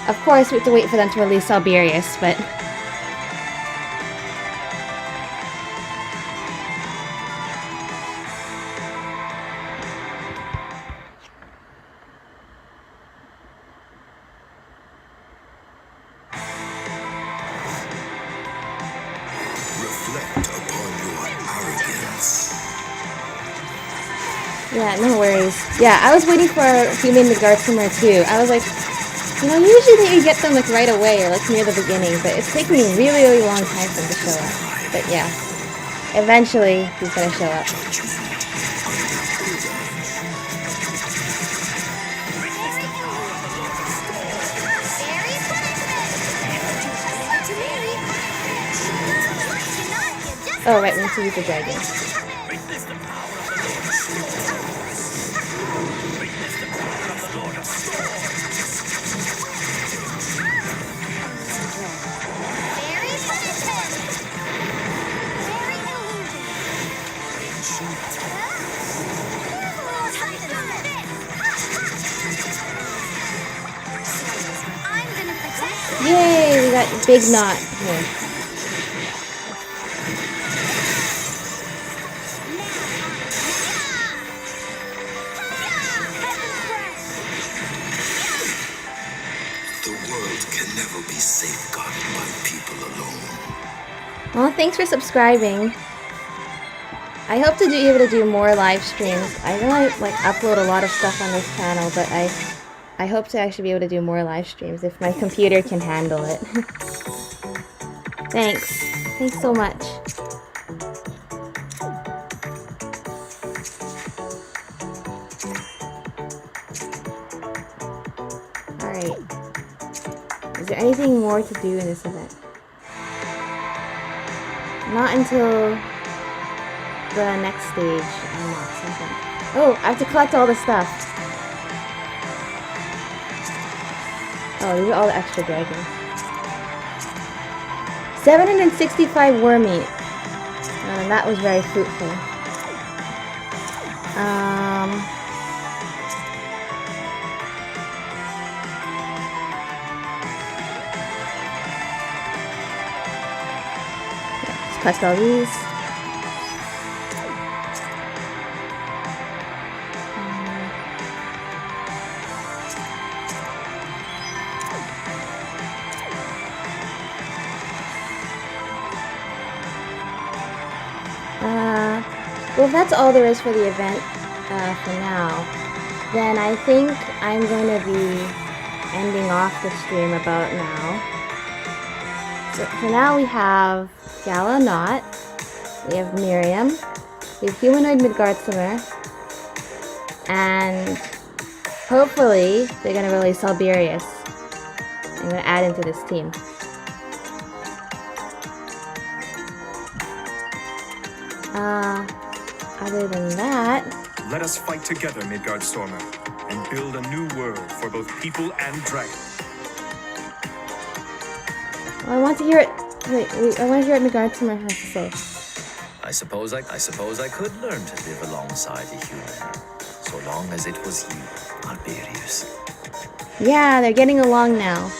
Of course, we have to wait for them to release Alberius, but. Reflect upon your arrogance. Yeah, no worries. Yeah, I was waiting for Human Midgardsormr too. I was like, you know, usually you get them like right away or like near the beginning, but it's taking a really, really long time for them to show up. But yeah, eventually he's gonna show up. Oh, right, we need to use the dragon. Yay, we got Big Knot here. The world can never be safeguarded by people alone. Well, thanks for subscribing. I hope to be able to do more live streams. I really like upload a lot of stuff on this channel, but I hope to actually be able to do more live streams if my computer can handle it. Thanks. Thanks so much. Alright. Is there anything more to do in this event? Not until the next stage unlocks, I think. Oh, I have to collect all the stuff. Oh, these are all the extra dragons. 765 worm meat. And that was very fruitful. Let's collect all these. Well, if that's all there is for the event for now, then I think I'm going to be ending off the stream about now. So for now we have Gala Knot, we have Miriam, we have Humanoid Midgardsormr, and hopefully they're going to release Alberius. I'm going to add into this team. Other than that... Let us fight together, Midgardsormr, and build a new world for both people and dragons. Well, I want to hear it... Wait, I want to hear what Midgardsormr has to say. I suppose I could learn to live alongside a human, so long as it was you, Alberius. Yeah, they're getting along now.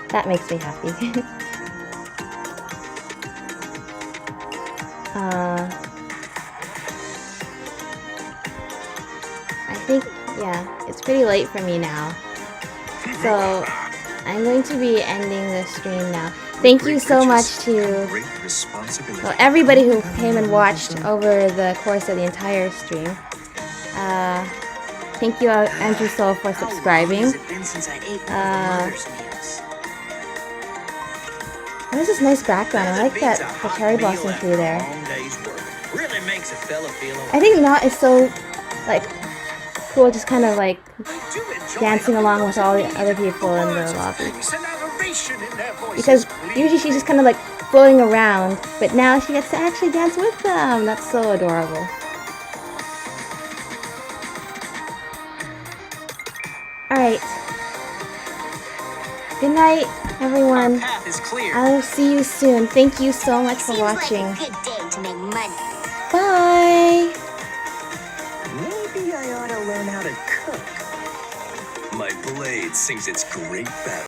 That makes me happy. I think, yeah, it's pretty late for me now. So, I'm going to be ending the stream now. Thank you so much to everybody who came and watched over the course of the entire stream. Thank you, Andrew Soul, for subscribing. There's this nice background. I like that the cherry blossom tree there. I think Knot is so like cool, just kind of like dancing along with all the other people in the lobby. Because usually she's just kind of like floating around, but now she gets to actually dance with them. That's so adorable. Alright. Good night, everyone. Path is clear. I'll see you soon. Thank you so much for watching. Like a good day to make money. Bye! Maybe I ought to learn how to cook. My blade sings its great battle.